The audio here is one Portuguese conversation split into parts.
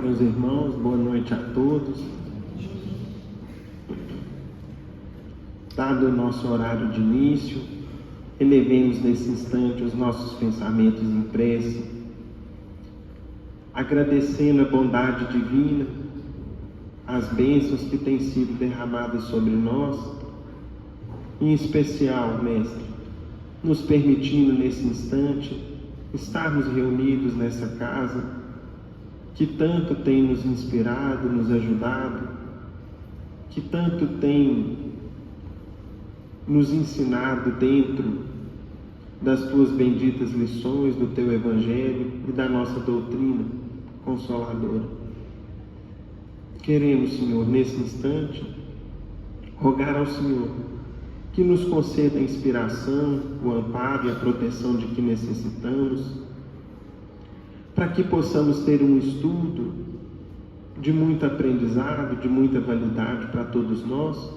meus irmãos, boa noite a todos. Dado o nosso horário de início, elevemos nesse instante os nossos pensamentos em prece, agradecendo a bondade divina, as bênçãos que têm sido derramadas sobre nós, em especial, Mestre, nos permitindo nesse instante estarmos reunidos nessa casa, que tanto tem nos inspirado, nos ajudado, que tanto tem nos ensinado dentro das tuas benditas lições, do teu Evangelho e da nossa doutrina consoladora. Queremos, Senhor, nesse instante, rogar ao Senhor que nos conceda a inspiração, o amparo e a proteção de que necessitamos, para que possamos ter um estudo de muito aprendizado, de muita validade para todos nós,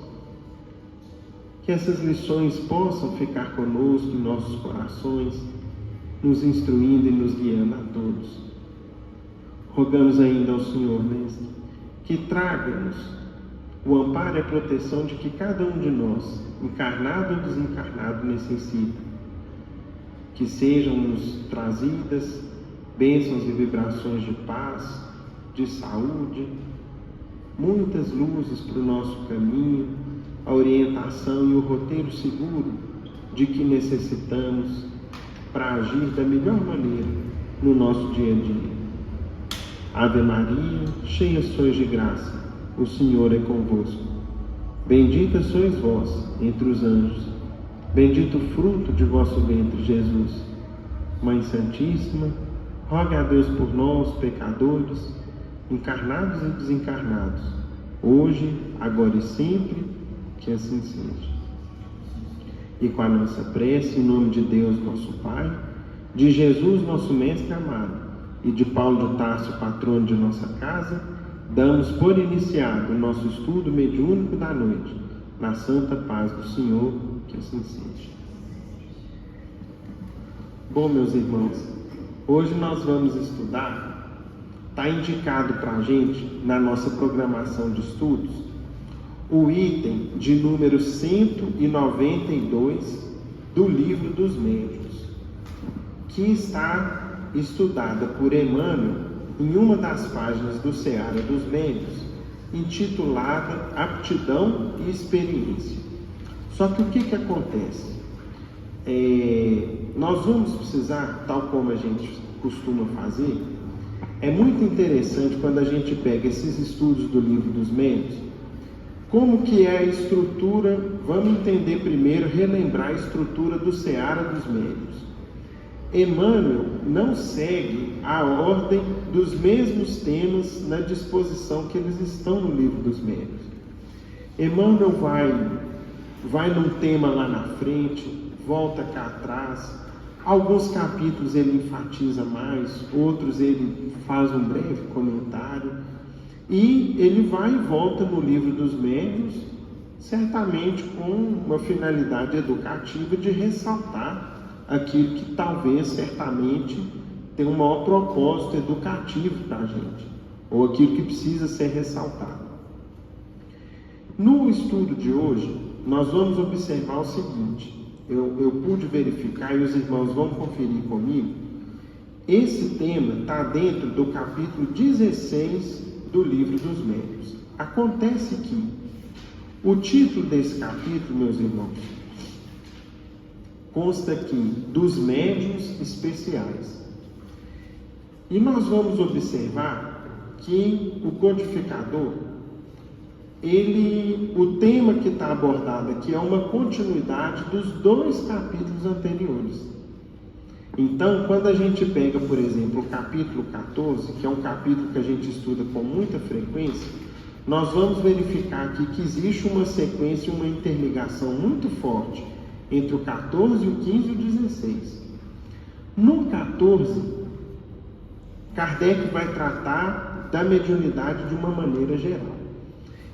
que essas lições possam ficar conosco em nossos corações, nos instruindo e nos guiando a todos. Rogamos ainda ao Senhor, Mestre, que traga-nos o amparo e a proteção de que cada um de nós, encarnado ou desencarnado, necessita. Que sejam-nos trazidas bênçãos e vibrações de paz, de saúde, muitas luzes para o nosso caminho, a orientação e o roteiro seguro de que necessitamos para agir da melhor maneira no nosso dia a dia. Ave Maria, cheia sois de graça, o Senhor é convosco. Bendita sois vós entre os anjos, bendito o fruto de vosso ventre, Jesus. Mãe Santíssima, roga a Deus por nós, pecadores, encarnados e desencarnados, hoje, agora e sempre, que assim seja. E com a nossa prece, em nome de Deus, nosso Pai, de Jesus, nosso Mestre amado, e de Paulo de Tarso, patrono de nossa casa, damos por iniciado o nosso estudo mediúnico da noite, na santa paz do Senhor, que assim seja. Bom, meus irmãos, hoje nós vamos estudar, está indicado para a gente, na nossa programação de estudos, o item de número 192 do Livro dos Médiuns, que está estudada por Emmanuel em uma das páginas do Seara dos Médiuns, intitulada Aptidão e Experiência. Só que o que acontece? Nós vamos precisar, tal como a gente costuma fazer, é muito interessante quando a gente pega esses estudos do Livro dos Médiuns, como que é a estrutura, vamos entender primeiro, relembrar a estrutura do Seara dos Médiuns. Emmanuel não segue a ordem dos mesmos temas na disposição que eles estão no Livro dos Médiuns. Emmanuel vai num tema lá na frente, volta cá atrás, alguns capítulos ele enfatiza mais, outros ele faz um breve comentário, e ele vai e volta no Livro dos Médiuns, certamente com uma finalidade educativa de ressaltar aquilo que talvez, certamente, tem um maior propósito educativo para a gente, ou aquilo que precisa ser ressaltado. No estudo de hoje, nós vamos observar o seguinte, eu pude verificar e os irmãos vão conferir comigo, esse tema está dentro do capítulo 16 do Livro dos Médiuns. Acontece que o título desse capítulo, meus irmãos, consta aqui dos médiuns especiais. E nós vamos observar que o codificador, o tema que está abordado aqui é uma continuidade dos dois capítulos anteriores. Então, quando a gente pega, por exemplo, o capítulo 14, que é um capítulo que a gente estuda com muita frequência, nós vamos verificar aqui que existe uma sequência, uma interligação muito forte entre o 14, o 15 e o 16. No 14, Kardec vai tratar da mediunidade de uma maneira geral.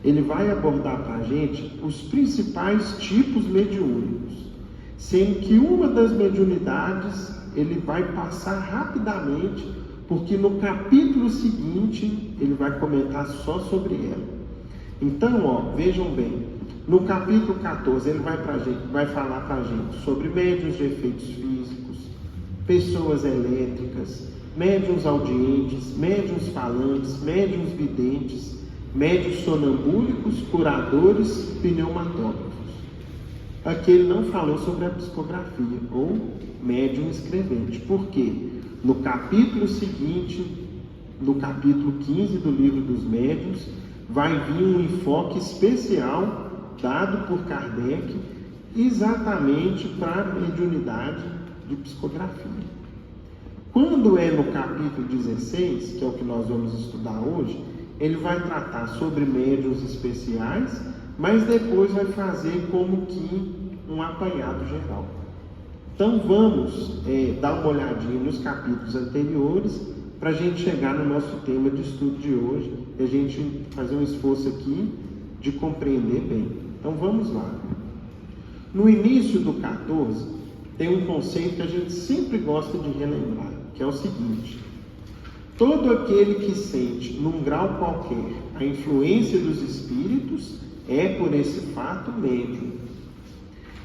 Ele vai abordar para a gente os principais tipos mediúnicos, sendo que uma das mediunidades ele vai passar rapidamente porque no capítulo seguinte ele vai comentar só sobre ela. Então, vejam bem, no capítulo 14 ele vai falar para a gente sobre médiuns de efeitos físicos, pessoas elétricas, médiuns audientes, médiuns falantes, médiuns videntes, médiuns sonambúlicos, curadores, pneumatógrafos. Aqui ele não falou sobre a psicografia ou médium escrevente. Por quê? No capítulo seguinte, no capítulo 15 do livro dos médiuns, vai vir um enfoque especial dado por Kardec exatamente para a mediunidade de psicografia. Quando é no capítulo 16, que é o que nós vamos estudar hoje, ele vai tratar sobre médiuns especiais, mas depois vai fazer como que um apanhado geral. Então vamos dar uma olhadinha nos capítulos anteriores para a gente chegar no nosso tema de estudo de hoje e a gente fazer um esforço aqui de compreender bem. Então vamos lá. No início do 14 tem um conceito que a gente sempre gosta de relembrar, que é o seguinte: todo aquele que sente, num grau qualquer, a influência dos espíritos é, por esse fato, médium.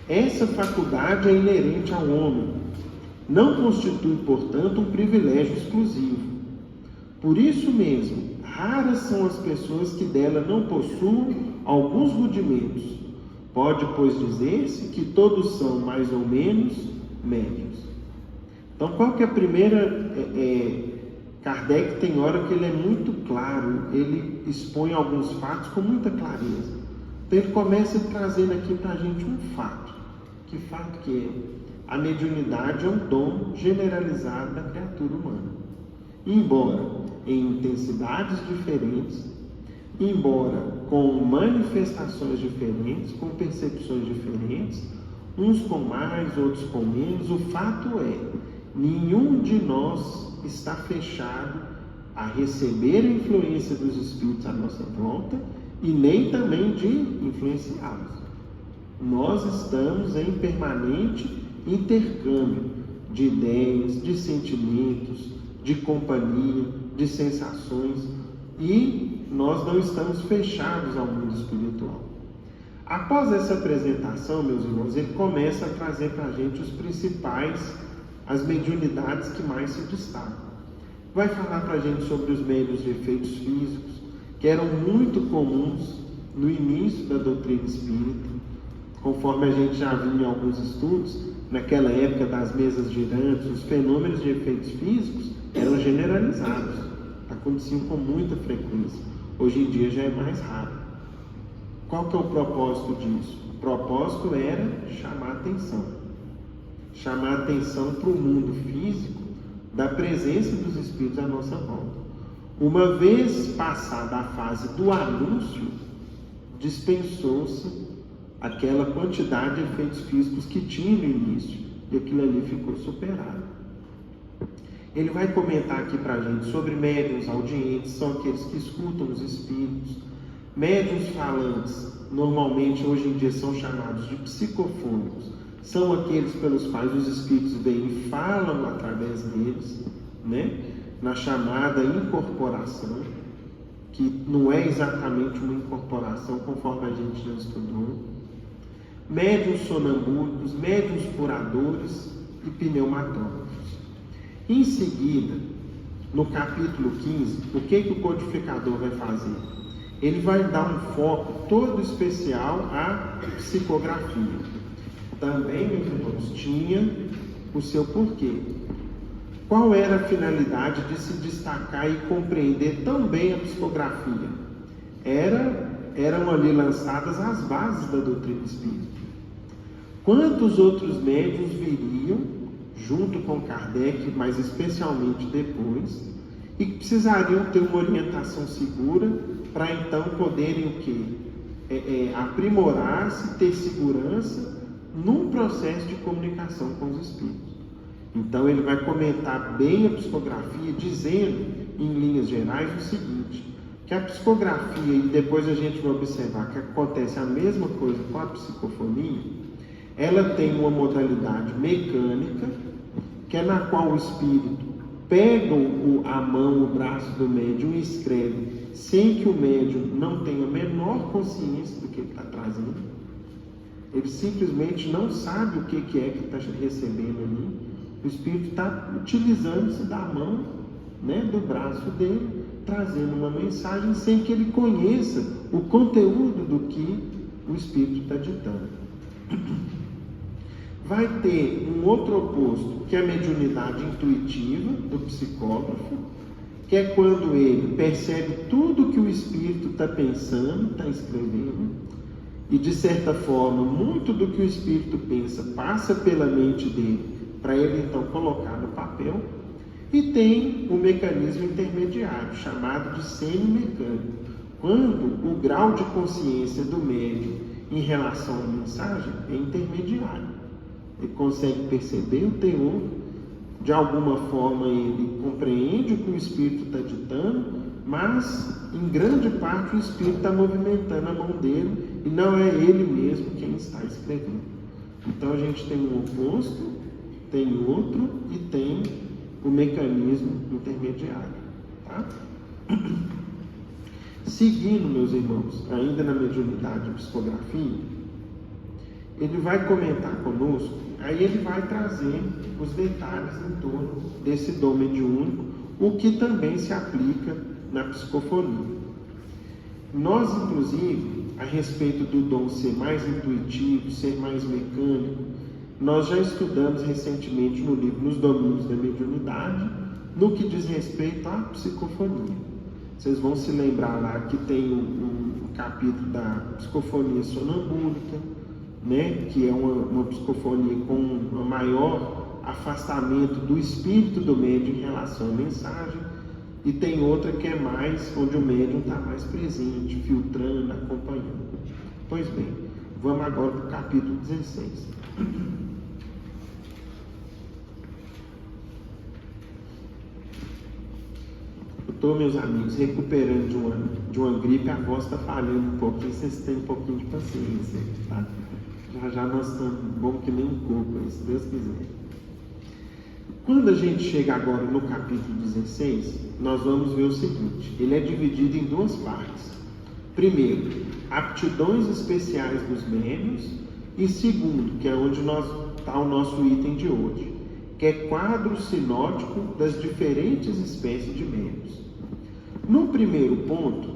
Essa faculdade é inerente ao homem, não constitui, portanto, um privilégio exclusivo. Por isso mesmo, raras são as pessoas que dela não possuem alguns rudimentos. Pode, pois, dizer-se que todos são, mais ou menos, médiuns. Então, qual que é a primeira... Kardec tem hora que ele é muito claro, ele expõe alguns fatos com muita clareza. Então, ele começa trazendo aqui para a gente um fato. Que fato que é? A mediunidade é um dom generalizado da criatura humana. Embora em intensidades diferentes, embora com manifestações diferentes, com percepções diferentes, uns com mais, outros com menos, o fato é, nenhum de nós está fechado a receber a influência dos espíritos à nossa volta e nem também de influenciá-los. Nós estamos em permanente intercâmbio de ideias, de sentimentos, de companhia, de sensações, e nós não estamos fechados ao mundo espiritual. Após essa apresentação, meus irmãos, ele começa a trazer para a gente os principais, as mediunidades que mais se destacam. Vai falar para a gente sobre os médiuns de efeitos físicos, que eram muito comuns no início da doutrina espírita, conforme a gente já viu em alguns estudos. Naquela época das mesas girantes, os fenômenos de efeitos físicos eram generalizados, aconteciam com muita frequência. Hoje em dia já é mais raro. Qual que é o propósito disso? O propósito era chamar a atenção para o mundo físico da presença dos espíritos à nossa volta. Uma vez passada a fase do anúncio, dispensou-se aquela quantidade de efeitos físicos que tinha no início, e aquilo ali ficou superado. Ele vai comentar aqui para a gente sobre médiuns audientes, são aqueles que escutam os espíritos. Médiuns falantes, normalmente hoje em dia são chamados de psicofônicos, são aqueles pelos quais os espíritos vêm e falam através deles, na chamada incorporação, que não é exatamente uma incorporação conforme a gente já estudou. Médiuns sonambúlicos, médiuns curadores e pneumatógrafos. Em seguida, no capítulo 15, o que o codificador vai fazer? Ele vai dar um foco todo especial à psicografia. Também, meus irmãos, tinha o seu porquê. Qual era a finalidade de se destacar e compreender tão bem a psicografia? Eram ali lançadas as bases da doutrina espírita. Quantos outros médiuns viriam, junto com Kardec, mas especialmente depois, e que precisariam ter uma orientação segura para então poderem o quê? Aprimorar-se, ter segurança num processo de comunicação com os espíritos. Então ele vai comentar bem a psicografia, dizendo, em linhas gerais, o seguinte, que a psicografia, e depois a gente vai observar que acontece a mesma coisa com a psicofonia, ela tem uma modalidade mecânica, que é na qual o espírito pega a mão, o braço do médium e escreve, sem que o médium não tenha a menor consciência do que ele está trazendo. Ele simplesmente não sabe o que é que está recebendo ali. O espírito está utilizando-se da mão, né, do braço dele, trazendo uma mensagem sem que ele conheça o conteúdo do que o espírito está ditando. Vai ter um outro oposto, que é a mediunidade intuitiva do psicógrafo, que é quando ele percebe tudo que o espírito está pensando, está escrevendo, e de certa forma, muito do que o espírito pensa passa pela mente dele, para ele então colocar no papel. E tem o mecanismo intermediário, chamado de semi-mecânico, quando o grau de consciência do médium em relação à mensagem é intermediário. Ele consegue perceber o teor, de alguma forma ele compreende o que o espírito está ditando, mas em grande parte o espírito está movimentando a mão dele e não é ele mesmo quem está escrevendo. Então a gente tem um oposto, tem outro e tem o mecanismo intermediário, tá? Seguindo, meus irmãos, ainda na mediunidade e psicografia, ele vai comentar conosco, aí ele vai trazer os detalhes em torno desse dom mediúnico, o que também se aplica na psicofonia. Nós, inclusive, a respeito do dom ser mais intuitivo, ser mais mecânico, nós já estudamos recentemente no livro Nos Domínios da Mediunidade, no que diz respeito à psicofonia. Vocês vão se lembrar lá que tem um capítulo da psicofonia sonambúlica, né, que é uma psicofonia com um maior afastamento do espírito do médium em relação à mensagem, e tem outra que é mais, onde o médium está mais presente, filtrando, acompanhando. Pois bem, vamos agora para o capítulo 16. Eu estou, meus amigos, recuperando de uma gripe, a voz está falhando um pouquinho, vocês têm um pouquinho de paciência, tá? Já nós estamos bom que nem um coco, se Deus quiser. Quando a gente chega agora no capítulo 16, nós vamos ver o seguinte: ele é dividido em duas partes. Primeiro, aptidões especiais dos médiuns, e segundo, que é onde está o nosso item de hoje, que é quadro sinótico das diferentes espécies de médiuns. No primeiro ponto,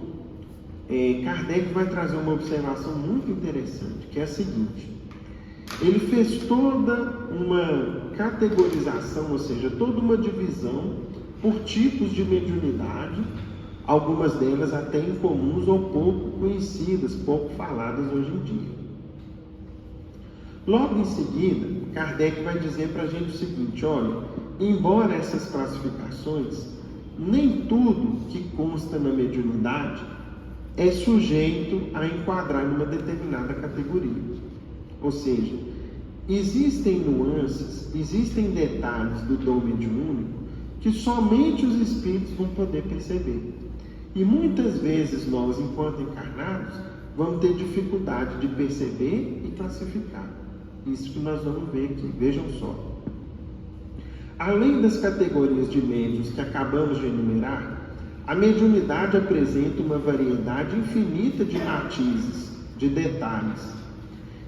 Kardec vai trazer uma observação muito interessante, que é a seguinte: ele fez toda uma categorização, ou seja, toda uma divisão por tipos de mediunidade, algumas delas até incomuns ou pouco conhecidas, pouco faladas hoje em dia. Logo em seguida, Kardec vai dizer para a gente o seguinte: olha, embora essas classificações, nem tudo que consta na mediunidade é sujeito a enquadrar numa determinada categoria. Ou seja, existem nuances, existem detalhes do dom mediúnico que somente os espíritos vão poder perceber. E muitas vezes nós, enquanto encarnados, vamos ter dificuldade de perceber e classificar. Isso que nós vamos ver aqui, vejam só. Além das categorias de médiuns que acabamos de enumerar, a mediunidade apresenta uma variedade infinita de matizes, de detalhes,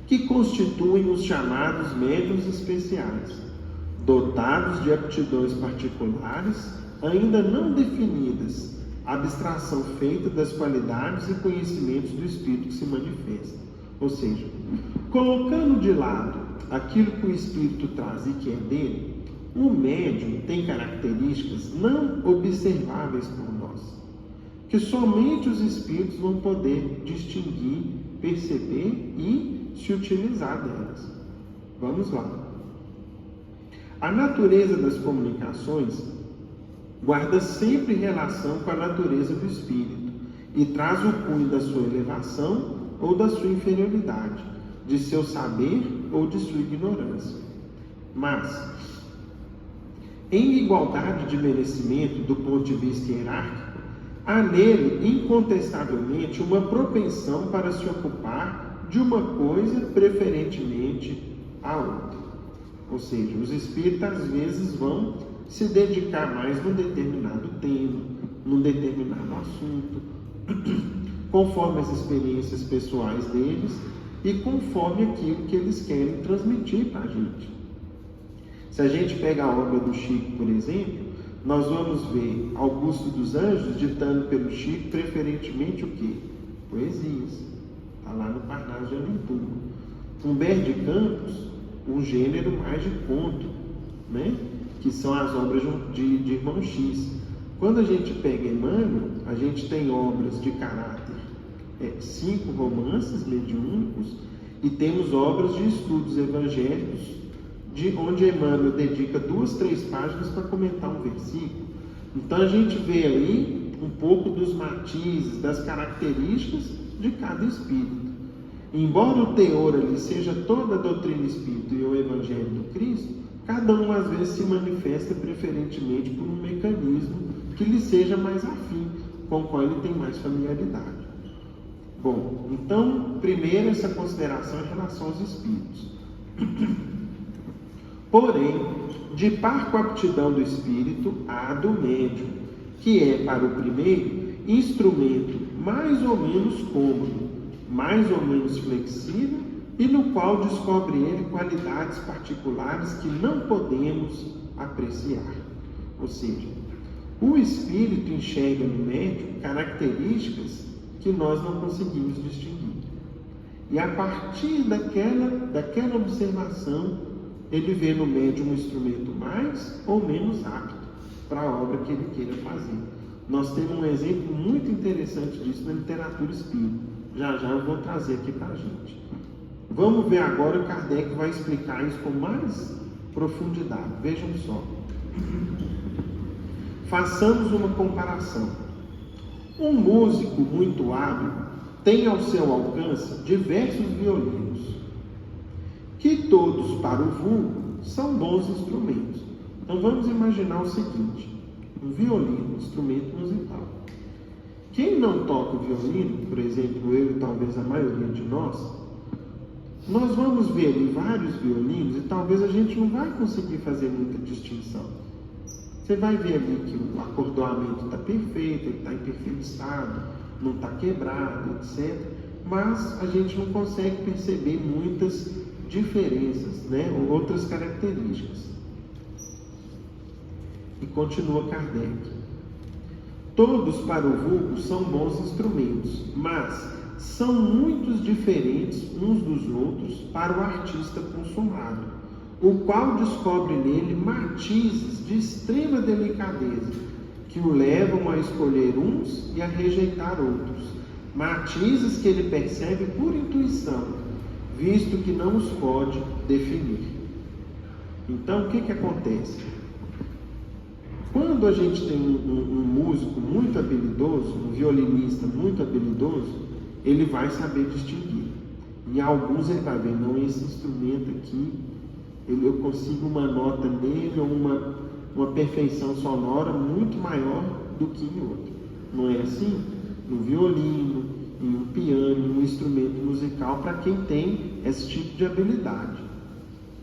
que constituem os chamados médiuns especiais, dotados de aptidões particulares, ainda não definidas, abstração feita das qualidades e conhecimentos do espírito que se manifesta. Ou seja, colocando de lado aquilo que o espírito traz e que é dele, o médium tem características não observáveis por nós, que somente os espíritos vão poder distinguir, perceber e se utilizar delas. Vamos lá. A natureza das comunicações guarda sempre relação com a natureza do espírito e traz o cunho da sua elevação ou da sua inferioridade, de seu saber ou de sua ignorância. Mas, em igualdade de merecimento do ponto de vista hierárquico, há nele, incontestavelmente, uma propensão para se ocupar de uma coisa preferentemente a outra. Ou seja, os espíritos às vezes vão se dedicar mais num determinado tema, num determinado assunto, conforme as experiências pessoais deles e conforme aquilo que eles querem transmitir para a gente. Se a gente pega a obra do Chico, por exemplo, nós vamos ver Augusto dos Anjos ditando pelo Chico preferentemente o quê? Poesias. Está lá no Parnaso de Aventura. Humberto de Campos, um gênero mais de conto, né? Que são as obras de Irmão X. Quando a gente pega Emmanuel, a gente tem obras de caráter, 5 romances mediúnicos, e temos obras de estudos evangélicos, de onde Emmanuel dedica 2, 3 páginas para comentar um versículo. Então a gente vê aí um pouco dos matizes, das características de cada espírito. Embora o teor ali seja toda a doutrina espírita e o Evangelho do Cristo, cada um às vezes se manifesta preferentemente por um mecanismo que lhe seja mais afim, com o qual ele tem mais familiaridade. Bom, então, primeiro essa consideração em relação aos espíritos. Porém, de par com a aptidão do espírito, há a do médium, que é, para o primeiro, instrumento mais ou menos cômodo, mais ou menos flexível, e no qual descobre ele qualidades particulares que não podemos apreciar. Ou seja, o espírito enxerga no médium características que nós não conseguimos distinguir. E a partir daquela observação, ele vê no médium um instrumento mais ou menos apto para a obra que ele queira fazer. Nós temos um exemplo muito interessante disso na literatura espírita. Já eu vou trazer aqui para a gente. Vamos ver agora, o Kardec vai explicar isso com mais profundidade. Vejam só. Façamos uma comparação. Um músico muito hábil tem ao seu alcance diversos violinos, que todos, para o vulgo, são bons instrumentos. Então vamos imaginar o seguinte: um violino, um instrumento musical. Quem não toca o violino, por exemplo, eu e talvez a maioria de nós vamos ver ali vários violinos e talvez a gente não vai conseguir fazer muita distinção. Você vai ver ali que o acordoamento está perfeito, ele está em perfeito estado, não está quebrado, etc. Mas a gente não consegue perceber muitas diferenças, né? Ou outras características. E continua Kardec. Todos para o vulgo são bons instrumentos, mas são muitos diferentes uns dos outros para o artista consumado, o qual descobre nele matizes de extrema delicadeza, que o levam a escolher uns e a rejeitar outros, matizes que ele percebe por intuição, visto que não os pode definir. Então, o que acontece? Quando a gente tem um músico muito habilidoso, um violinista muito habilidoso, ele vai saber distinguir. Em alguns ele vai ver, não, esse instrumento aqui, eu consigo uma nota nele, ou uma perfeição sonora muito maior do que em outro. Não é assim? No violino, em um piano, em um instrumento musical, para quem tem esse tipo de habilidade,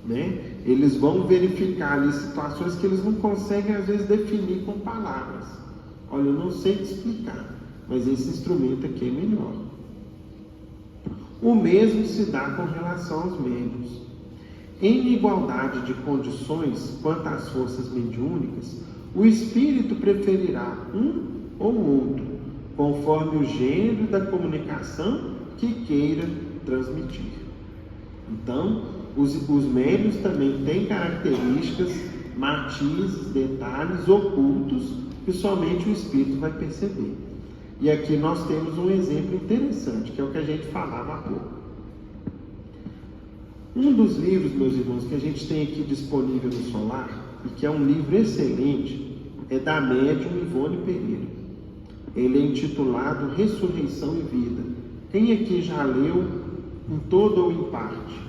né? Eles vão verificar ali situações que eles não conseguem às vezes definir com palavras. Olha, eu não sei te explicar, mas esse instrumento aqui é melhor. O mesmo se dá com relação aos médiuns. Em igualdade de condições quanto às forças mediúnicas, o espírito preferirá um ou outro, conforme o gênero da comunicação que queira transmitir. Então, os médiuns também têm características, matizes, detalhes ocultos que somente o espírito vai perceber. E aqui nós temos um exemplo interessante, que é o que a gente falava há pouco. Um dos livros, meus irmãos, que a gente tem aqui disponível no Solar, e que é um livro excelente, é da médium Ivone Pereira. Ele é intitulado Ressurreição e Vida. Quem aqui já leu em todo ou em parte?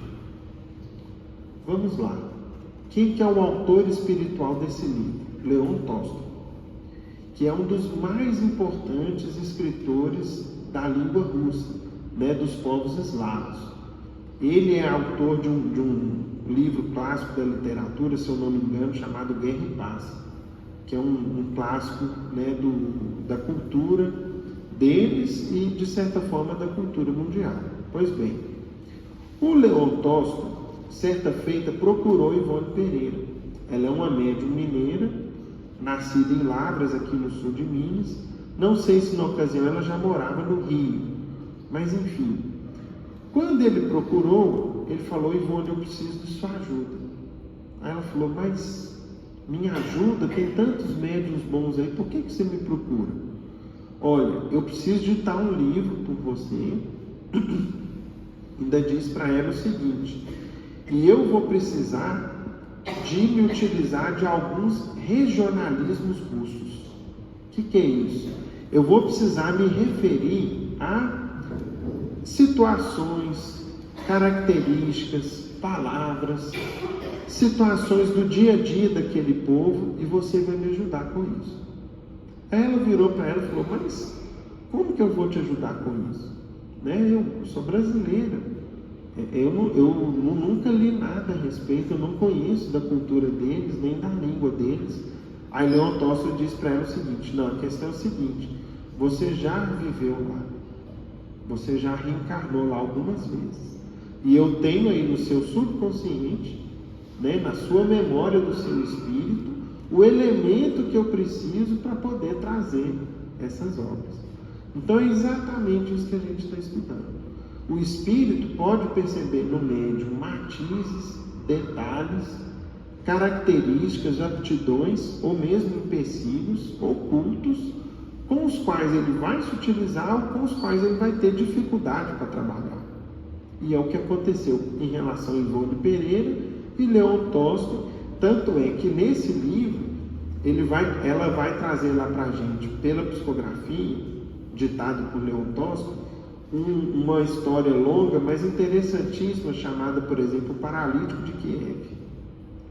Vamos lá. Quem que é o autor espiritual desse livro? Leon Tolstói, que é um dos mais importantes escritores da língua russa, né, dos povos eslavos. Ele é autor de livro clássico da literatura, se eu não me engano, chamado Guerra e Paz, que é um clássico, né, da cultura deles e, de certa forma, da cultura mundial. Pois bem, o Leon Tolstói, certa feita, procurou Ivone Pereira. Ela é uma médium mineira, nascida em Lavras, aqui no sul de Minas. Não sei se na ocasião ela já morava no Rio, mas enfim. Quando ele procurou, ele falou: Ivone, eu preciso de sua ajuda. Aí ela falou: mas minha ajuda? Tem tantos médiuns bons aí, por que você me procura? Olha, eu preciso ditar um livro por você. Ainda diz para ela o seguinte: e eu vou precisar de me utilizar de alguns regionalismos russos. O que é isso? Eu vou precisar me referir a situações, características, palavras, situações do dia a dia daquele povo, e você vai me ajudar com isso. Aí ela virou para ela e falou: mas como que eu vou te ajudar com isso? Né? Eu sou brasileira, eu nunca li nada a respeito, eu não conheço da cultura deles, nem da língua deles. Aí Leon Tolstói diz para ela o seguinte: não, a questão é o seguinte, você já viveu lá, você já reencarnou lá algumas vezes, e eu tenho aí no seu subconsciente, né, na sua memória do seu espírito, o elemento que eu preciso para poder trazer essas obras. Então é exatamente isso que a gente está estudando. O espírito pode perceber no médium matizes, detalhes, características, aptidões ou mesmo empecilhos ocultos com os quais ele vai se utilizar ou com os quais ele vai ter dificuldade para trabalhar. E é o que aconteceu em relação a Ivone Pereira e Leon Tolstói. Tanto é que nesse livro ela vai trazer lá para a gente, pela psicografia, ditado por Leon Tolstói, uma história longa, mas interessantíssima, chamada, por exemplo, O Paralítico de Kiev.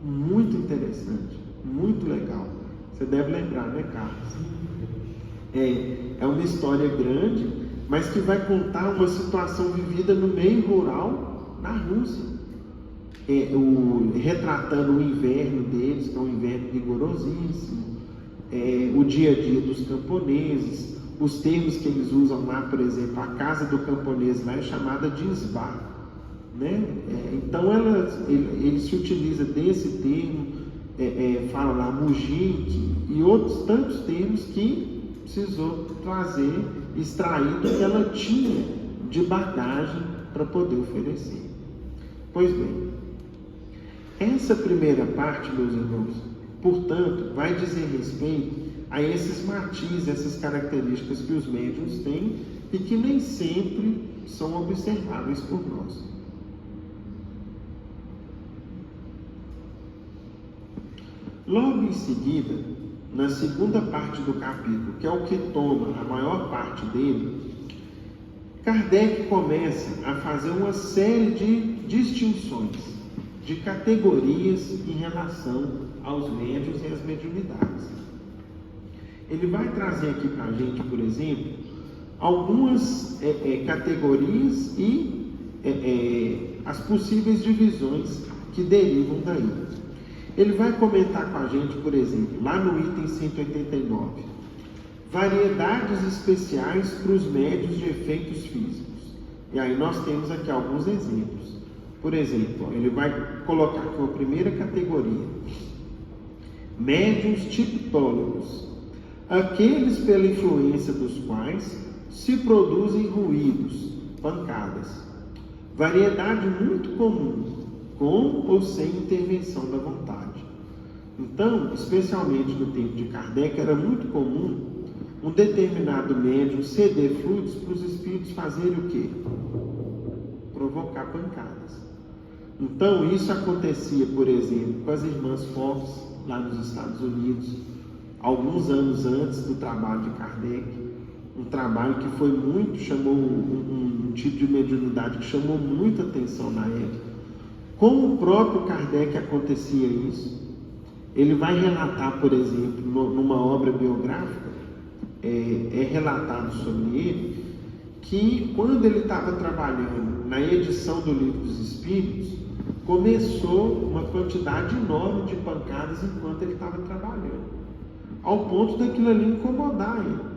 Muito interessante, muito legal. Você deve lembrar, né, Carlos? É uma história grande, mas que vai contar uma situação vivida no meio rural na Rússia. Retratando o inverno deles, que é um inverno rigorosíssimo, o dia a dia dos camponeses, os termos que eles usam lá, por exemplo, a casa do camponês lá é chamada de isbar, né? Então ele se utiliza desse termo, fala lá mujik e outros tantos termos que precisou trazer, extrair do que ela tinha de bagagem para poder oferecer. Pois bem, essa primeira parte, meus irmãos, portanto, vai dizer respeito a esses matizes, essas características que os médiuns têm e que nem sempre são observáveis por nós. Logo em seguida, na segunda parte do capítulo, que é o que toma a maior parte dele, Kardec começa a fazer uma série de distinções, de categorias em relação aos médiuns e às mediunidades. Ele vai trazer aqui para a gente, por exemplo, algumas categorias e as possíveis divisões que derivam daí. Ele vai comentar com a gente, por exemplo, lá no item 189, variedades especiais para os médiuns de efeitos físicos. E aí nós temos aqui alguns exemplos. Por exemplo, ele vai colocar aqui uma primeira categoria: médiuns tiptólogos, aqueles pela influência dos quais se produzem ruídos, pancadas, variedade muito comum, com ou sem intervenção da vontade. Então, especialmente no tempo de Kardec, era muito comum um determinado médium ceder fluidos para os espíritos fazerem o quê? Provocar pancadas. Então, isso acontecia, por exemplo, com as irmãs Fox, lá nos Estados Unidos, alguns anos antes do trabalho de Kardec, um trabalho que foi chamou um tipo de mediunidade que chamou muita atenção na época. Com o próprio Kardec acontecia isso. Ele vai relatar, por exemplo, numa obra biográfica, relatado sobre ele, que quando ele estava trabalhando na edição do Livro dos Espíritos, começou uma quantidade enorme de pancadas enquanto ele estava trabalhando, ao ponto daquilo ali incomodar ele.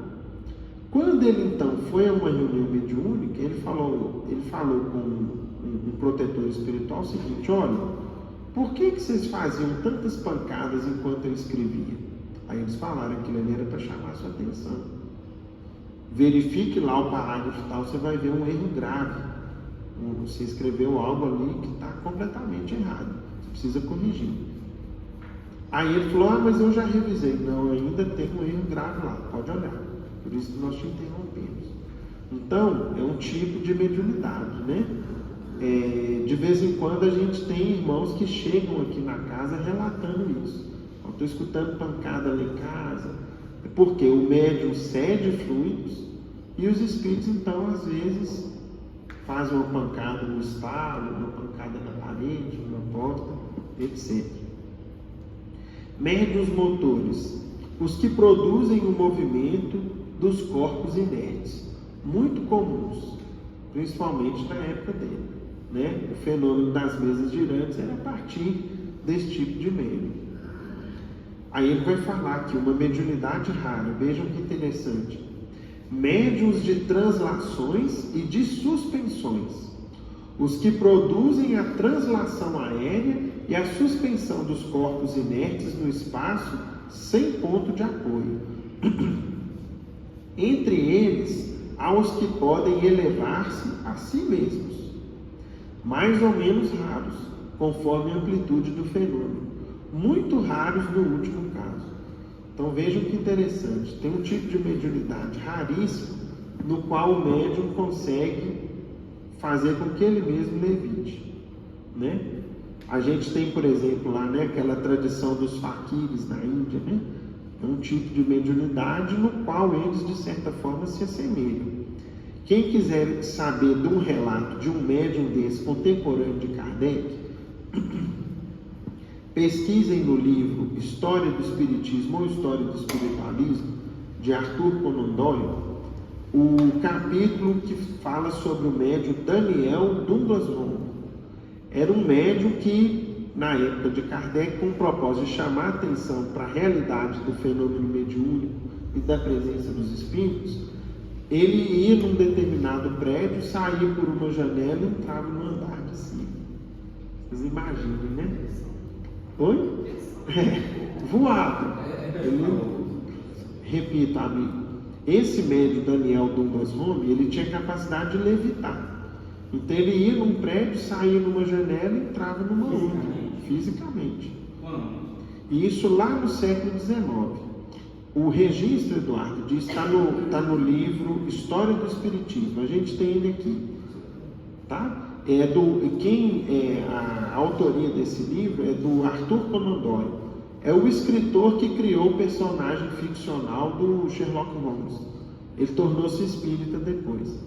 Quando ele então foi a uma reunião mediúnica, ele falou com um protetor espiritual o seguinte: olha, por que vocês faziam tantas pancadas enquanto ele escrevia? Aí eles falaram que aquilo ali era para chamar a sua atenção. Verifique lá o parágrafo tal, você vai ver um erro grave. Você escreveu algo ali que está completamente errado, você precisa corrigir. Aí ele falou: ah, mas eu já revisei. Não, ainda tem um erro grave lá, pode olhar. Por isso que nós te interrompemos. Então, é um tipo de mediunidade, né? De vez em quando a gente tem irmãos que chegam aqui na casa relatando isso. Eu estou escutando pancada lá em casa, porque o médium cede fluidos e os espíritos, então, às vezes, fazem uma pancada no estalo, uma pancada na parede, na porta, etc. Médiuns motores, os que produzem o movimento dos corpos inertes, muito comuns, principalmente na época dele, né? O fenômeno das mesas girantes era a partir desse tipo de médium. Aí ele vai falar aqui uma mediunidade rara, vejam que interessante: médiuns de translações e de suspensões, os que produzem a translação aérea e a suspensão dos corpos inertes no espaço sem ponto de apoio. Entre eles, há os que podem elevar-se a si mesmos, mais ou menos raros, conforme a amplitude do fenômeno, muito raros no último caso. Então vejam que interessante, tem um tipo de mediunidade raríssimo, no qual o médium consegue fazer com que ele mesmo levite, né? A gente tem, por exemplo, lá, né, aquela tradição dos faquires na Índia, né? É um tipo de mediunidade no qual eles, de certa forma, se assemelham. Quem quiser saber de um relato de um médium desse contemporâneo de Kardec, pesquisem no livro História do Espiritismo ou História do Espiritualismo, de Arthur Conan Doyle, o capítulo que fala sobre o médium Daniel Douglas Home. Era um médium que, na época de Kardec, com o propósito de chamar a atenção para a realidade do fenômeno mediúnico e da presença dos espíritos, ele ia num determinado prédio, saía por uma janela e entrava no andar de cima. Vocês imaginem, né? Oi? Voava. Repito, amigo, esse médium Daniel Douglas Home, ele tinha capacidade de levitar. Então ele ia num prédio, saía numa janela e entrava numa outra, fisicamente. E isso lá no século XIX. O registro, Eduardo, diz, está no livro História do Espiritismo. A gente tem ele aqui, tá? A autoria desse livro é do Arthur Conan Doyle. É o escritor que criou o personagem ficcional do Sherlock Holmes. Ele tornou-se espírita depois.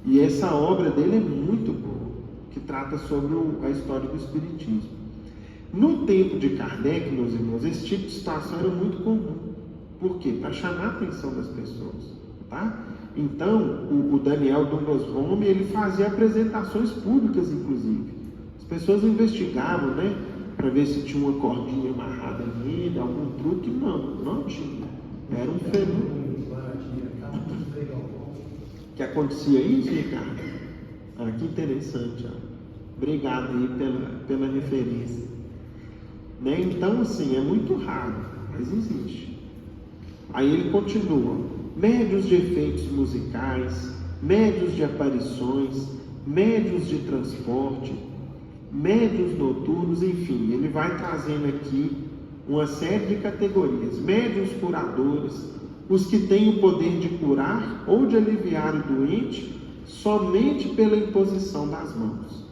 E essa obra dele é muito boa, que trata sobre a história do espiritismo. No tempo de Kardec, meus irmãos, esse tipo de situação era muito comum. Por quê? Para chamar a atenção das pessoas, tá? Então, o Daniel Douglas Home, ele fazia apresentações públicas, inclusive. As pessoas investigavam, né? Para ver se tinha uma cordinha amarrada nele, algum truque. Não tinha. Era um fenômeno. Que acontecia isso, Ricardo? Que interessante, ó. Obrigado aí pela referência, né? Então, assim, é muito raro, mas existe. Aí ele continua: médiuns de efeitos musicais, médiuns de aparições, médiuns de transporte, médiuns noturnos, enfim, ele vai trazendo aqui uma série de categorias. Médiuns curadores, os que têm o poder de curar ou de aliviar o doente somente pela imposição das mãos.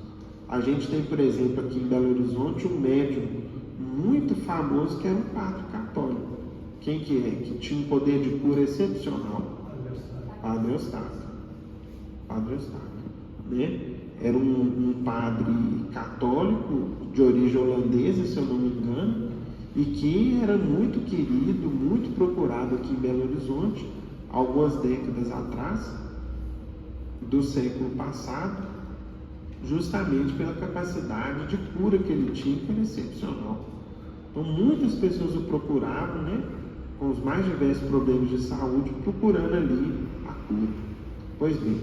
A gente tem, por exemplo, aqui em Belo Horizonte, um médium muito famoso que era um padre católico. Quem que é? Que tinha um poder de cura excepcional? Padre Eustáquio. Padre Eustáquio, né? Era um padre católico de origem holandesa, se eu não me engano, e que era muito querido, muito procurado aqui em Belo Horizonte, algumas décadas atrás, do século passado. justamente pela capacidade de cura que ele tinha, que era excepcional. Então muitas pessoas o procuravam, né, com os mais diversos problemas de saúde, procurando ali a cura. Pois bem.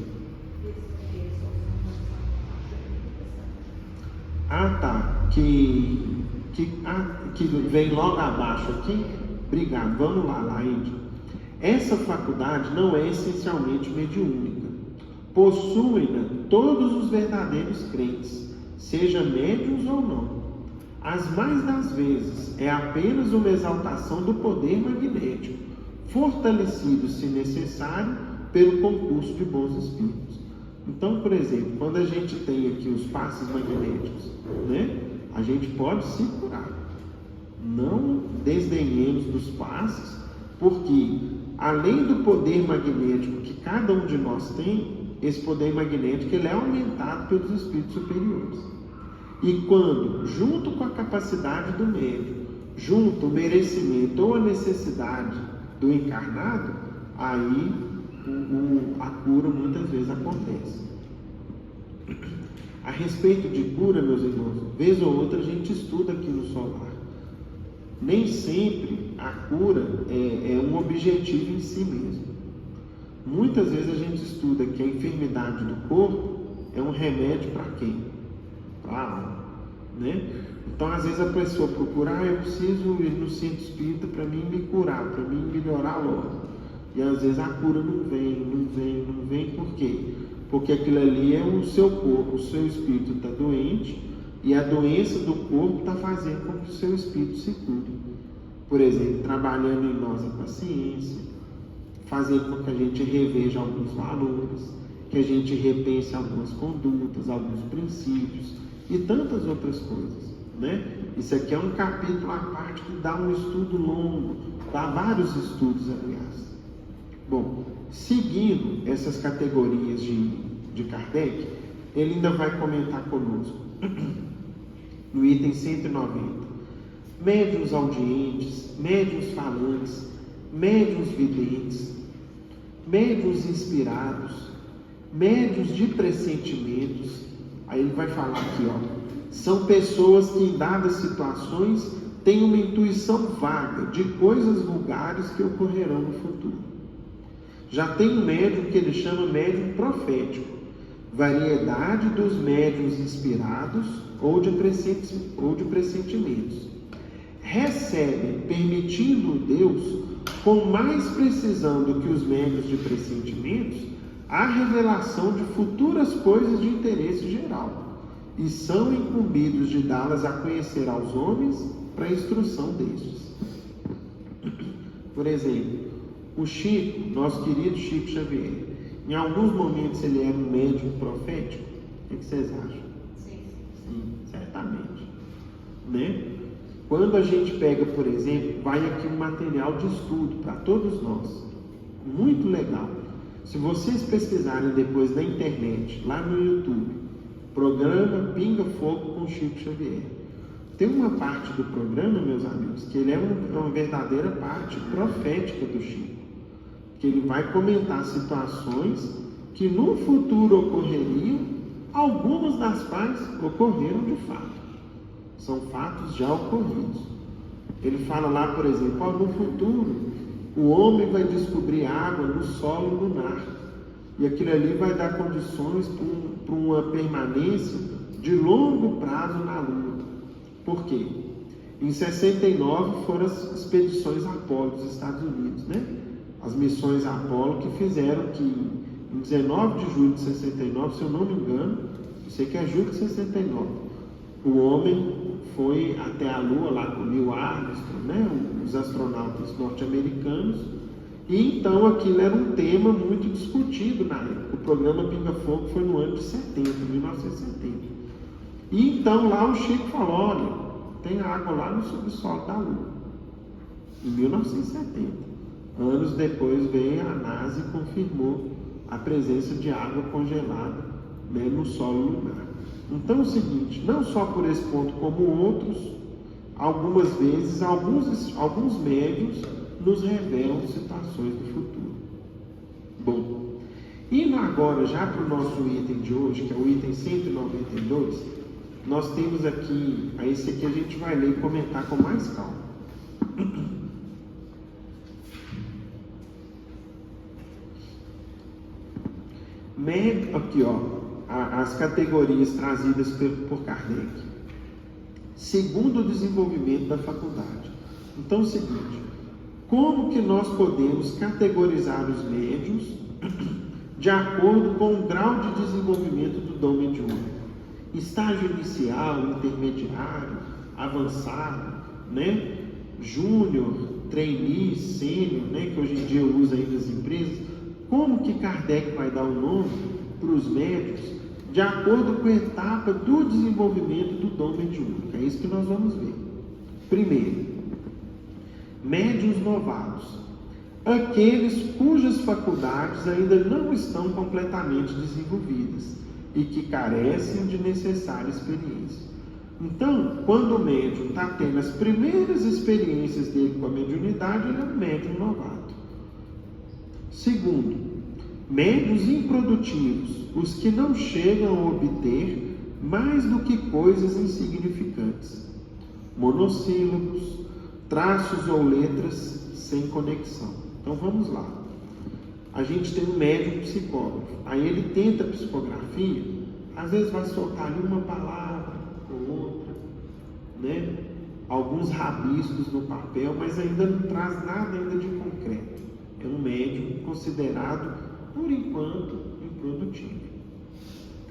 Que vem logo abaixo aqui. Obrigado, vamos lá, Laíde. Essa faculdade não é essencialmente mediúnica. Possuem-na todos os verdadeiros crentes, seja médiuns ou não. As mais das vezes é apenas uma exaltação do poder magnético, fortalecido, se necessário, pelo concurso de bons espíritos. Então, por exemplo, quando a gente tem aqui os passes magnéticos, né, a gente pode se curar. Não desdenhemos dos passes, porque além do poder magnético que cada um de nós tem, esse poder magnético ele é aumentado pelos espíritos superiores. E quando, junto com a capacidade do médium, junto o merecimento ou a necessidade do encarnado, aí a cura muitas vezes acontece. A respeito de cura, meus irmãos, vez ou outra a gente estuda aqui no solar. Nem sempre a cura é um objetivo em si mesmo. Muitas vezes a gente estuda que a enfermidade do corpo é um remédio para quem? Para a alma, né? Então, às vezes a pessoa procura, eu preciso ir no centro espírita para mim me curar, para mim melhorar logo. E às vezes a cura não vem, por quê? Porque aquilo ali é o seu corpo, o seu espírito está doente, e a doença do corpo está fazendo com que o seu espírito se cure. Por exemplo, trabalhando em nós a paciência, fazendo com que a gente reveja alguns valores, que a gente repense algumas condutas, alguns princípios e tantas outras coisas, né? Isso aqui é um capítulo à parte que dá um estudo longo, dá vários estudos, aliás. Bom, seguindo essas categorias de Kardec, ele ainda vai comentar conosco, no item 190, médiuns audientes, médiuns falantes, médiuns videntes, médiuns inspirados, médiuns de pressentimentos. Aí ele vai falar aqui, são pessoas que em dadas situações têm uma intuição vaga de coisas vulgares que ocorrerão no futuro. Já tem um médium que ele chama médium profético, variedade dos médiuns inspirados ou de pressentimentos. Recebe, permitindo Deus, com mais precisão do que os médiuns de pressentimentos, a revelação de futuras coisas de interesse geral, e são incumbidos de dá-las a conhecer aos homens para a instrução destes. Por exemplo, o Chico, nosso querido Chico Xavier, em alguns momentos ele era um médium profético. O que vocês acham? Sim, certamente, né? Quando a gente pega, por exemplo, vai aqui um material de estudo para todos nós, muito legal. Se vocês pesquisarem depois na internet, lá no YouTube, programa Pinga Fogo com Chico Xavier, tem uma parte do programa, meus amigos, que ele é uma verdadeira parte profética do Chico, que ele vai comentar situações que no futuro ocorreriam, algumas das quais ocorreram de fato. São fatos já ocorridos. Ele fala lá, por exemplo, no futuro, o homem vai descobrir água no solo lunar. E aquilo ali vai dar condições para uma permanência de longo prazo na Lua. Por quê? Em 69 foram as expedições Apolo dos Estados Unidos, né? As missões Apolo que fizeram que, em 19 de julho de 69, se eu não me engano, eu sei que é julho de 69, o homem foi até a Lua lá com Neil Armstrong, né, os astronautas norte-americanos, e então aquilo era um tema muito discutido na época. O programa Pinga Fogo foi no ano de 70, 1970. E então lá o Chico falou, olha, tem água lá no subsolo da Lua, em 1970. Anos depois veio a NASA e confirmou a presença de água congelada, né, no solo lunar. Então é o seguinte, não só por esse ponto como outros, algumas vezes, alguns médiuns nos revelam situações do futuro. Bom, indo agora já para o nosso item de hoje, que é o item 192, nós temos aqui, esse aqui a gente vai ler e comentar com mais calma. Aqui, as categorias trazidas por Kardec. Segundo o desenvolvimento da faculdade. Então é o seguinte, como que nós podemos categorizar os médiuns de acordo com o grau de desenvolvimento do dom mediúnico? Estágio inicial, intermediário, avançado, né? Júnior, trainee, sênior, né? Que hoje em dia usa aí nas empresas. Como que Kardec vai dar o nome para os médiuns de acordo com a etapa do desenvolvimento do dom mediúnico? É isso que nós vamos ver. Primeiro, médiuns novatos, aqueles cujas faculdades ainda não estão completamente desenvolvidas e que carecem de necessária experiência. Então, quando o médium está tendo as primeiras experiências dele com a mediunidade, ele é um médium novato. Segundo, médiuns improdutivos, os que não chegam a obter mais do que coisas insignificantes, monossílabos, traços ou letras sem conexão. Então vamos lá. A gente tem um médium psicógrafo, aí ele tenta a psicografia, às vezes vai soltar ali uma palavra ou outra, né? Alguns rabiscos no papel, mas ainda não traz nada ainda de concreto. É um médium considerado, por enquanto, improdutivo.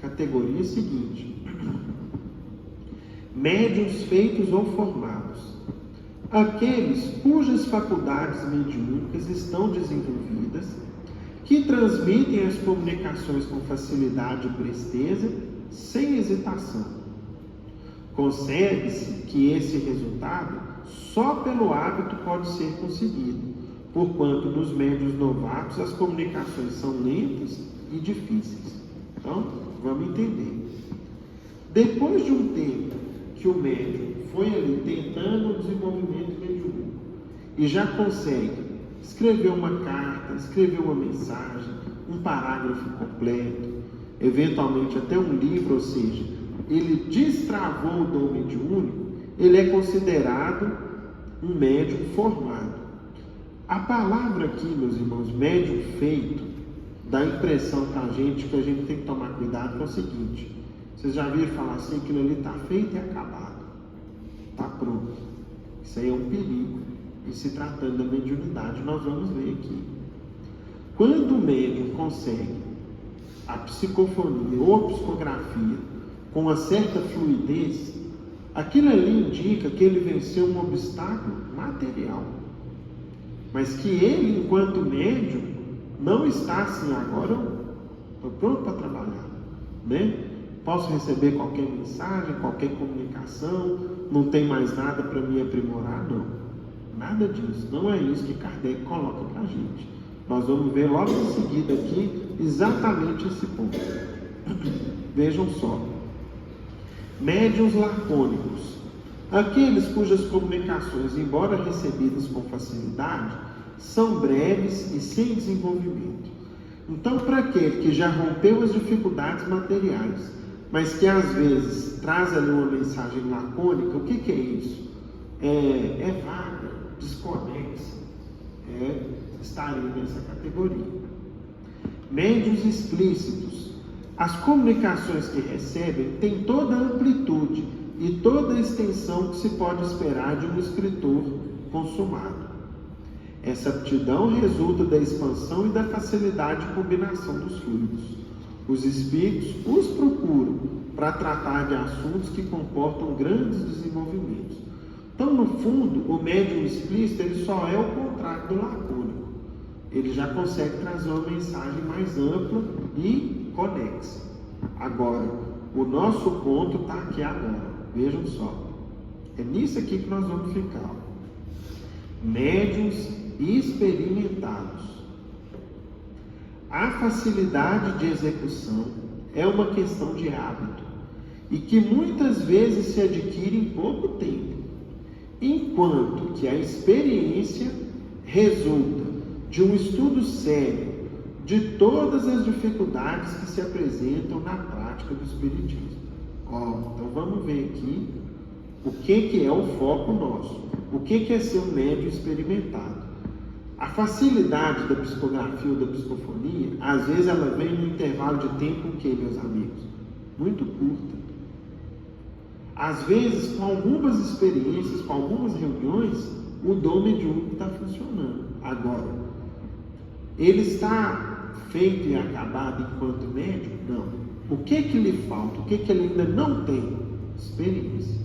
Categoria seguinte: médiuns feitos ou formados, aqueles cujas faculdades mediúnicas estão desenvolvidas, que transmitem as comunicações com facilidade e presteza, sem hesitação. Concebe-se que esse resultado só pelo hábito pode ser conseguido, porquanto nos médiuns novatos as comunicações são lentas e difíceis. Então, vamos entender. Depois de um tempo que o médium foi ali tentando o desenvolvimento mediúnico e já consegue escrever uma carta, escrever uma mensagem, um parágrafo completo, eventualmente até um livro, ou seja, ele destravou o dom mediúnico, ele é considerado um médium formado. A palavra aqui, meus irmãos, médium feito, dá a impressão para a gente que a gente tem que tomar cuidado com o seguinte: vocês já viram falar assim, aquilo ali está feito e acabado, está pronto. Isso aí é um perigo. E se tratando da mediunidade, nós vamos ver aqui. Quando o médium consegue a psicofonia ou a psicografia com uma certa fluidez, aquilo ali indica que ele venceu um obstáculo material. Mas que ele, enquanto médium, não está assim, agora estou pronto para trabalhar, né? Posso receber qualquer mensagem, qualquer comunicação, não tem mais nada para me aprimorar, não. Nada disso, não é isso que Kardec coloca para a gente. Nós vamos ver logo em seguida aqui exatamente esse ponto. Vejam só. Médiuns lacônicos, aqueles cujas comunicações, embora recebidas com facilidade, são breves e sem desenvolvimento. Então, para aquele que já rompeu as dificuldades materiais, mas que às vezes traz ali uma mensagem lacônica, o que é isso? É vaga, desconexa, estaria nessa categoria. Médiuns explícitos, as comunicações que recebem têm toda a amplitude e toda a extensão que se pode esperar de um escritor consumado. Essa aptidão resulta da expansão e da facilidade de combinação dos fluidos. Os espíritos os procuram para tratar de assuntos que comportam grandes desenvolvimentos. Então, no fundo, o médium explícito ele só é o contrário do lacônico. Ele já consegue trazer uma mensagem mais ampla e conexa. Agora, o nosso ponto está aqui agora. Vejam só. É nisso aqui que nós vamos ficar. Médiuns experimentados. A facilidade de execução é uma questão de hábito e que muitas vezes se adquire em pouco tempo, enquanto que a experiência resulta de um estudo sério, de todas as dificuldades que se apresentam na prática do Espiritismo. Então vamos ver aqui o que é o foco nosso, o que é ser um médium experimentado. A facilidade da psicografia ou da psicofonia, às vezes ela vem num intervalo de tempo, meus amigos? Muito curta. Às vezes, com algumas experiências, com algumas reuniões, o dom mediúnico está funcionando. Agora, ele está feito e acabado enquanto médium? Não. O que lhe falta? O que ele ainda não tem? Experiência.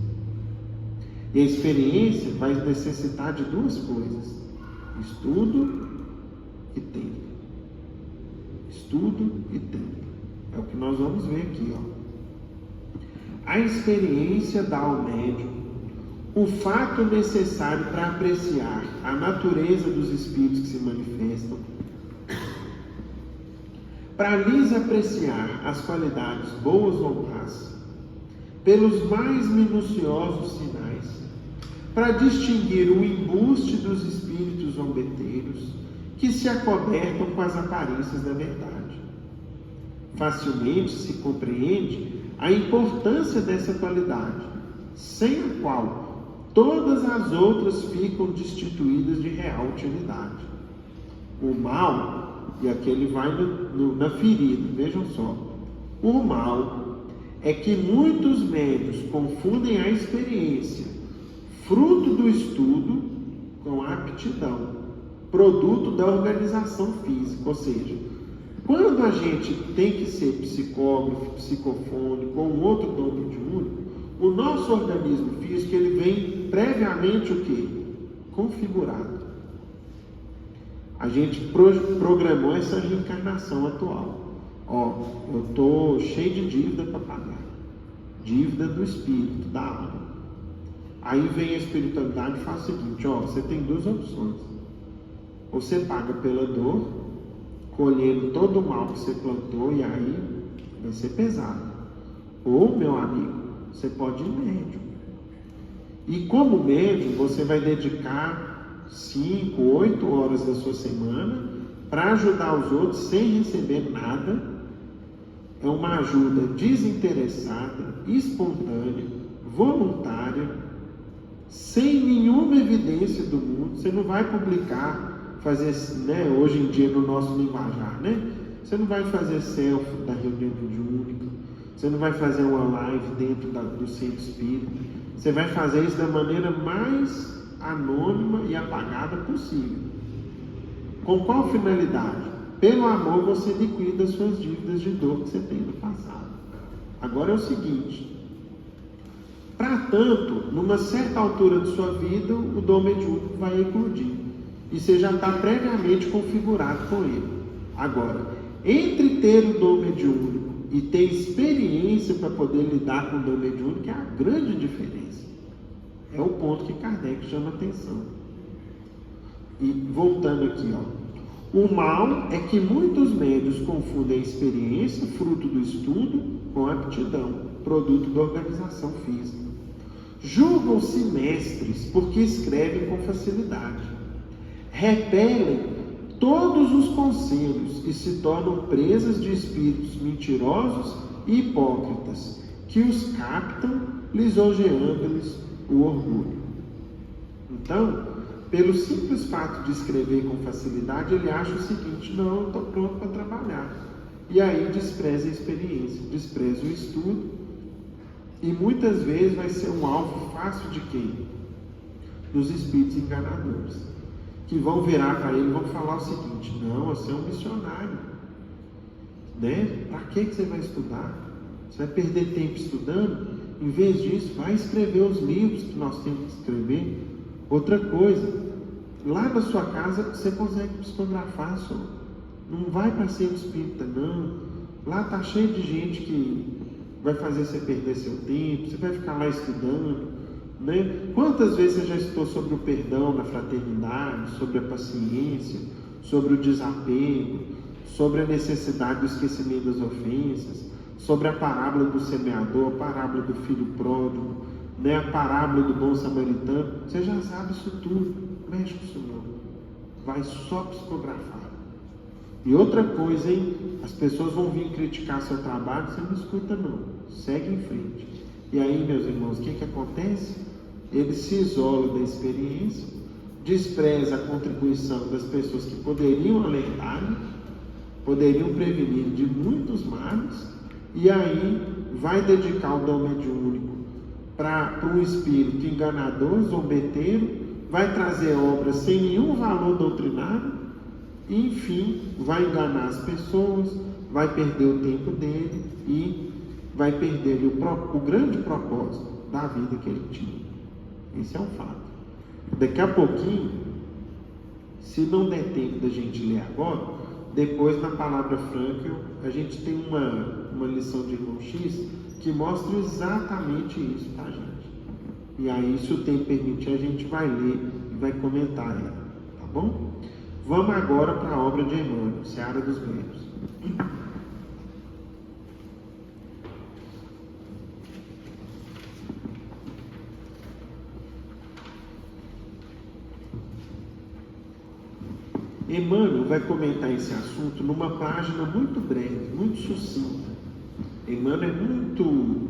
E a experiência vai necessitar de duas coisas: estudo e tempo. Estudo e tempo. É o que nós vamos ver aqui, A experiência dá ao médium o fato necessário para apreciar a natureza dos espíritos que se manifestam, para lhes apreciar as qualidades boas ou más, pelos mais minuciosos sinais, para distinguir o embuste dos espíritos zombeteiros que se acobertam com as aparências da verdade. Facilmente se compreende a importância dessa qualidade, sem a qual todas as outras ficam destituídas de real utilidade. O mal, e aqui ele vai na ferida, vejam só, o mal é que muitos médiuns confundem a experiência, fruto do estudo, com a aptidão, produto da organização física. Ou seja, quando a gente tem que ser psicógrafo, psicofônico ou um outro dom mediúnico, o nosso organismo físico ele vem previamente o quê? Configurado. A gente programou essa reencarnação atual. Eu estou cheio de dívida para pagar. Dívida do espírito, da alma. Aí vem a espiritualidade e faz o seguinte: você tem duas opções. Ou você paga pela dor, colhendo todo o mal que você plantou, e aí vai ser pesado. Ou, meu amigo, você pode ir médium. E como médium, você vai dedicar 5, 8 horas da sua semana para ajudar os outros sem receber nada. É uma ajuda desinteressada, espontânea, voluntária, sem nenhuma evidência do mundo. Você não vai publicar, fazer, hoje em dia no nosso linguajar, Você não vai fazer selfie da reunião mediúnica, você não vai fazer uma live dentro do centro espírita. Você vai fazer isso da maneira mais anônima e apagada possível. Com qual finalidade? Pelo amor você liquida as suas dívidas de dor que você tem no passado. Agora é o seguinte: para tanto, numa certa altura de sua vida, o dom mediúnico vai eclodir. E você já está previamente configurado com ele. Agora, entre ter o dom mediúnico e ter experiência para poder lidar com o dom mediúnico, é a grande diferença. É o ponto que Kardec chama atenção. E voltando aqui, o mal é que muitos médiuns confundem a experiência, fruto do estudo, com a aptidão, produto da organização física. Julgam-se mestres porque escrevem com facilidade. Repelem todos os conselhos e se tornam presas de espíritos mentirosos e hipócritas, que os captam, lisonjeando-lhes o orgulho. Então, pelo simples fato de escrever com facilidade, ele acha o seguinte: não, eu estou pronto para trabalhar. E aí despreza a experiência, despreza o estudo, e muitas vezes vai ser um alvo fácil de quem? Dos espíritos enganadores, que vão virar para ele e vão falar o seguinte: não, você é um missionário, Para que você vai estudar? Você vai perder tempo estudando? Em vez disso, vai escrever os livros que nós temos que escrever. Outra coisa, lá na sua casa você consegue psicografar, só. Não vai para ser espírita, não. Lá está cheio de gente que vai fazer você perder seu tempo, você vai ficar lá estudando, Quantas vezes você já estudou sobre o perdão na fraternidade, sobre a paciência, sobre o desapego, sobre a necessidade do esquecimento das ofensas, sobre a parábola do semeador, a parábola do filho pródigo, a parábola do bom samaritano? Você já sabe isso tudo. Mexe com isso não. Vai só psicografar. E outra coisa, hein? As pessoas vão vir criticar seu trabalho, você não escuta não, segue em frente. E aí, meus irmãos, o que acontece? Ele se isola da experiência, despreza a contribuição das pessoas que poderiam alertar, poderiam prevenir de muitos males, e aí vai dedicar o dom mediúnico para um espírito enganador, zombeteiro, vai trazer obras sem nenhum valor doutrinário, e enfim, vai enganar as pessoas, vai perder o tempo dele e vai perder o grande propósito da vida que ele tinha. Esse é um fato. Daqui a pouquinho, se não der tempo da gente ler agora, depois na palavra Frankl, a gente tem uma lição de irmão X que mostra exatamente isso para a gente. E aí, se o tempo permitir, a gente vai ler e vai comentar ela, tá bom? Vamos agora para a obra de Emmanuel, Seara dos Médiuns. Emmanuel vai comentar esse assunto numa página muito breve, muito sucinta. Emmanuel é muito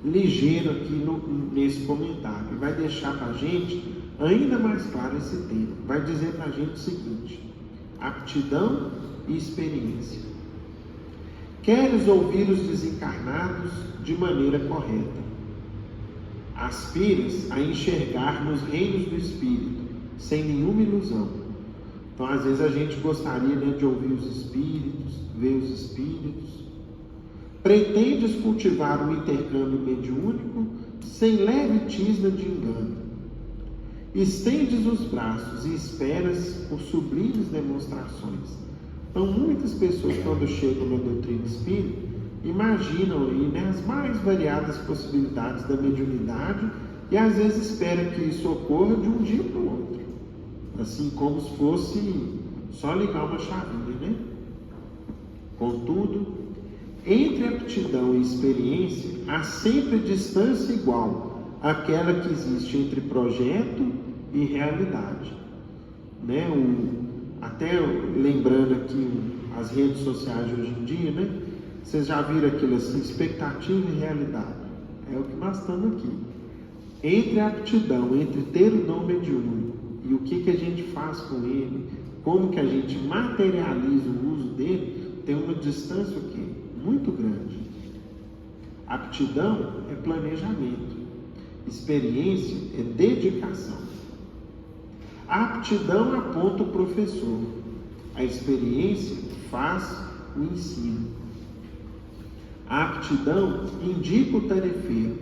ligeiro aqui nesse comentário, vai deixar para a gente ainda mais claro esse tema. Vai dizer para a gente o seguinte: aptidão e experiência. Queres ouvir os desencarnados de maneira correta. Aspiras a enxergar nos reinos do Espírito, sem nenhuma ilusão. Então, às vezes a gente gostaria, né, de ouvir os Espíritos, ver os Espíritos. Pretendes cultivar um intercâmbio mediúnico sem leve tisna de engano. Estendes os braços e esperas por sublimes demonstrações. Então, muitas pessoas, quando chegam na doutrina espírita, imaginam aí, né, as mais variadas possibilidades da mediunidade e às vezes esperam que isso ocorra de um dia para o outro, assim como se fosse só ligar uma chavinha, né? Contudo, entre aptidão e experiência há sempre distância igual àquela que existe entre projeto e realidade, né? Até lembrando aqui as redes sociais de hoje em dia, né? Vocês já viram aquilo assim, expectativa e realidade? É o que nós estamos aqui. Entre a aptidão, entre ter o dom mediúnico e o que a gente faz com ele, como que a gente materializa o uso dele, tem uma distância o quê? Muito grande. Aptidão é planejamento, experiência é dedicação. A aptidão aponta o professor, a experiência faz o ensino. A aptidão indica o tarefeiro,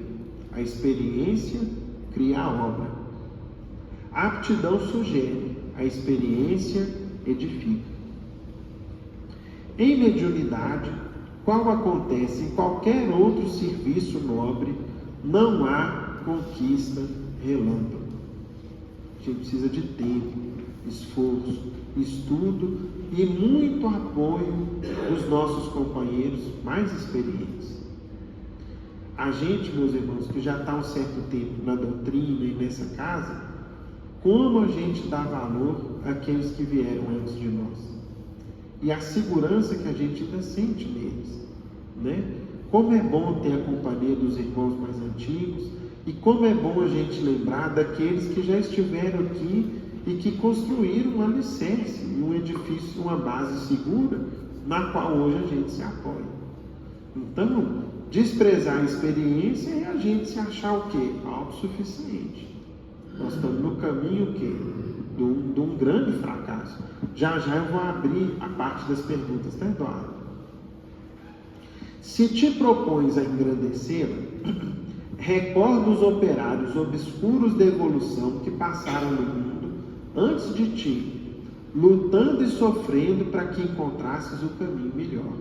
a experiência cria a obra. A aptidão sugere, a experiência edifica. Em mediunidade, qual acontece em qualquer outro serviço nobre, não há conquista relâmpago. A gente precisa de tempo, esforço, estudo e muito apoio dos nossos companheiros mais experientes. A gente, meus irmãos, que já está um certo tempo na doutrina e nessa casa, como a gente dá valor àqueles que vieram antes de nós? E a segurança que a gente ainda sente neles, né? Como é bom ter a companhia dos irmãos mais antigos, e como é bom a gente lembrar daqueles que já estiveram aqui e que construíram um alicerce, um edifício, uma base segura, na qual hoje a gente se apoia. Então, desprezar a experiência é a gente se achar o quê? Autossuficiente. Nós estamos no caminho o quê? De um grande fracasso. Já eu vou abrir a parte das perguntas, tá, Eduardo? Se te propões a engrandecê-la, recorda os operários obscuros da evolução que passaram no mundo antes de ti, lutando e sofrendo para que encontrasses o caminho melhor.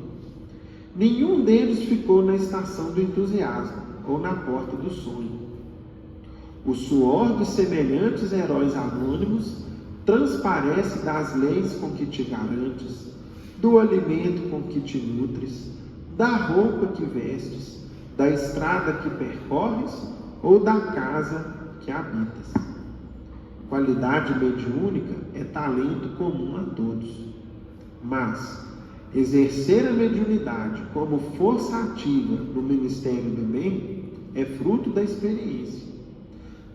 Nenhum deles ficou na estação do entusiasmo ou na porta do sonho. O suor de semelhantes heróis anônimos transparece das leis com que te garantes, do alimento com que te nutres, da roupa que vestes, da estrada que percorres ou da casa que habitas. Qualidade mediúnica é talento comum a todos, mas Exercer a mediunidade como força ativa no ministério do bem é fruto da experiência.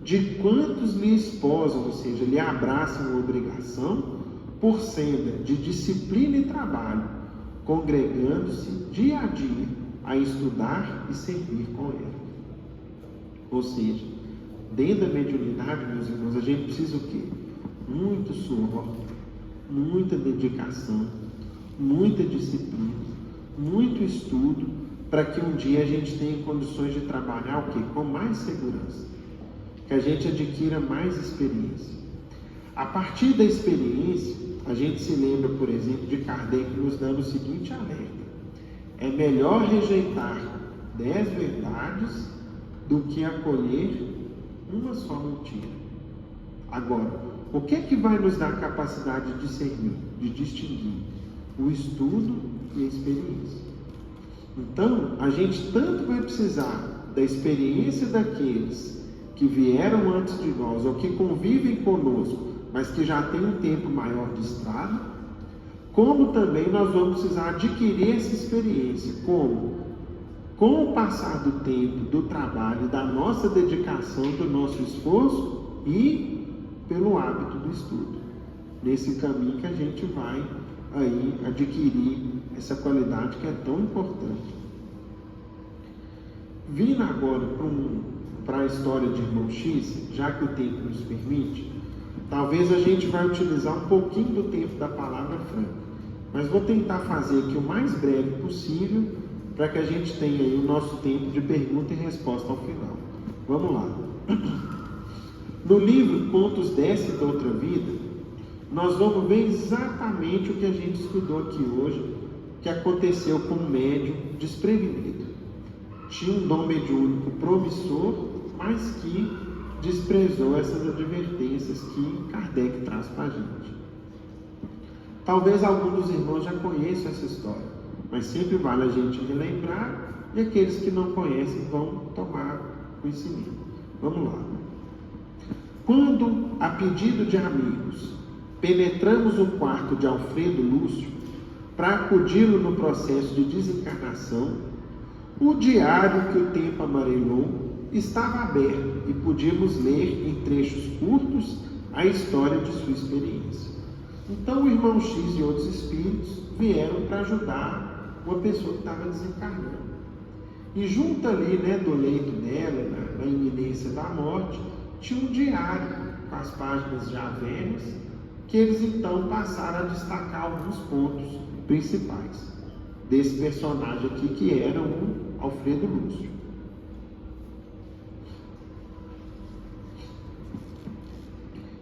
De quantos lhe esposam, ou seja, lhe abraçam a obrigação, por senda de disciplina e trabalho, congregando-se dia a dia a estudar e servir com ela. Ou seja, dentro da mediunidade, meus irmãos, a gente precisa o quê? Muito suor, muita dedicação, muita disciplina, muito estudo, para que um dia a gente tenha condições de trabalhar o quê? Com mais segurança, que a gente adquira mais experiência. A partir da experiência, a gente se lembra, por exemplo, de Kardec nos dando o seguinte alerta: é melhor rejeitar 10 verdades do que acolher uma só mentira. Agora, o que é que vai nos dar capacidade de discernir, de distinguir? O estudo e a experiência. Então, a gente tanto vai precisar da experiência daqueles que vieram antes de nós, ou que convivem conosco, mas que já têm um tempo maior de estrada, como também nós vamos precisar adquirir essa experiência, como? Com o passar do tempo, do trabalho, da nossa dedicação, do nosso esforço e pelo hábito do estudo. Nesse caminho que a gente vai aí adquirir essa qualidade que é tão importante. Vindo agora para a história de Irmão X, já que o tempo nos permite, talvez a gente vai utilizar um pouquinho do tempo da palavra franca, mas vou tentar fazer aqui o mais breve possível, para que a gente tenha aí o nosso tempo de pergunta e resposta ao final. Vamos lá. No livro Contos dessa e da Outra Vida, nós vamos ver exatamente o que a gente estudou aqui hoje, que aconteceu com um médium desprevenido. Tinha um dom mediúnico promissor, mas que desprezou essas advertências que Kardec traz para a gente. Talvez alguns dos irmãos já conheçam essa história, mas sempre vale a gente relembrar, e aqueles que não conhecem vão tomar conhecimento. Vamos lá. Quando, a pedido de amigos, penetramos o quarto de Alfredo Lúcio para acudi-lo no processo de desencarnação, o diário que o tempo amarelou estava aberto e podíamos ler em trechos curtos a história de sua experiência. Então o irmão X e outros espíritos vieram para ajudar uma pessoa que estava desencarnando. E junto ali, do leito dela, na iminência da morte, tinha um diário com as páginas já velhas, que eles então passaram a destacar alguns pontos principais desse personagem aqui, que era o Alfredo Lúcio.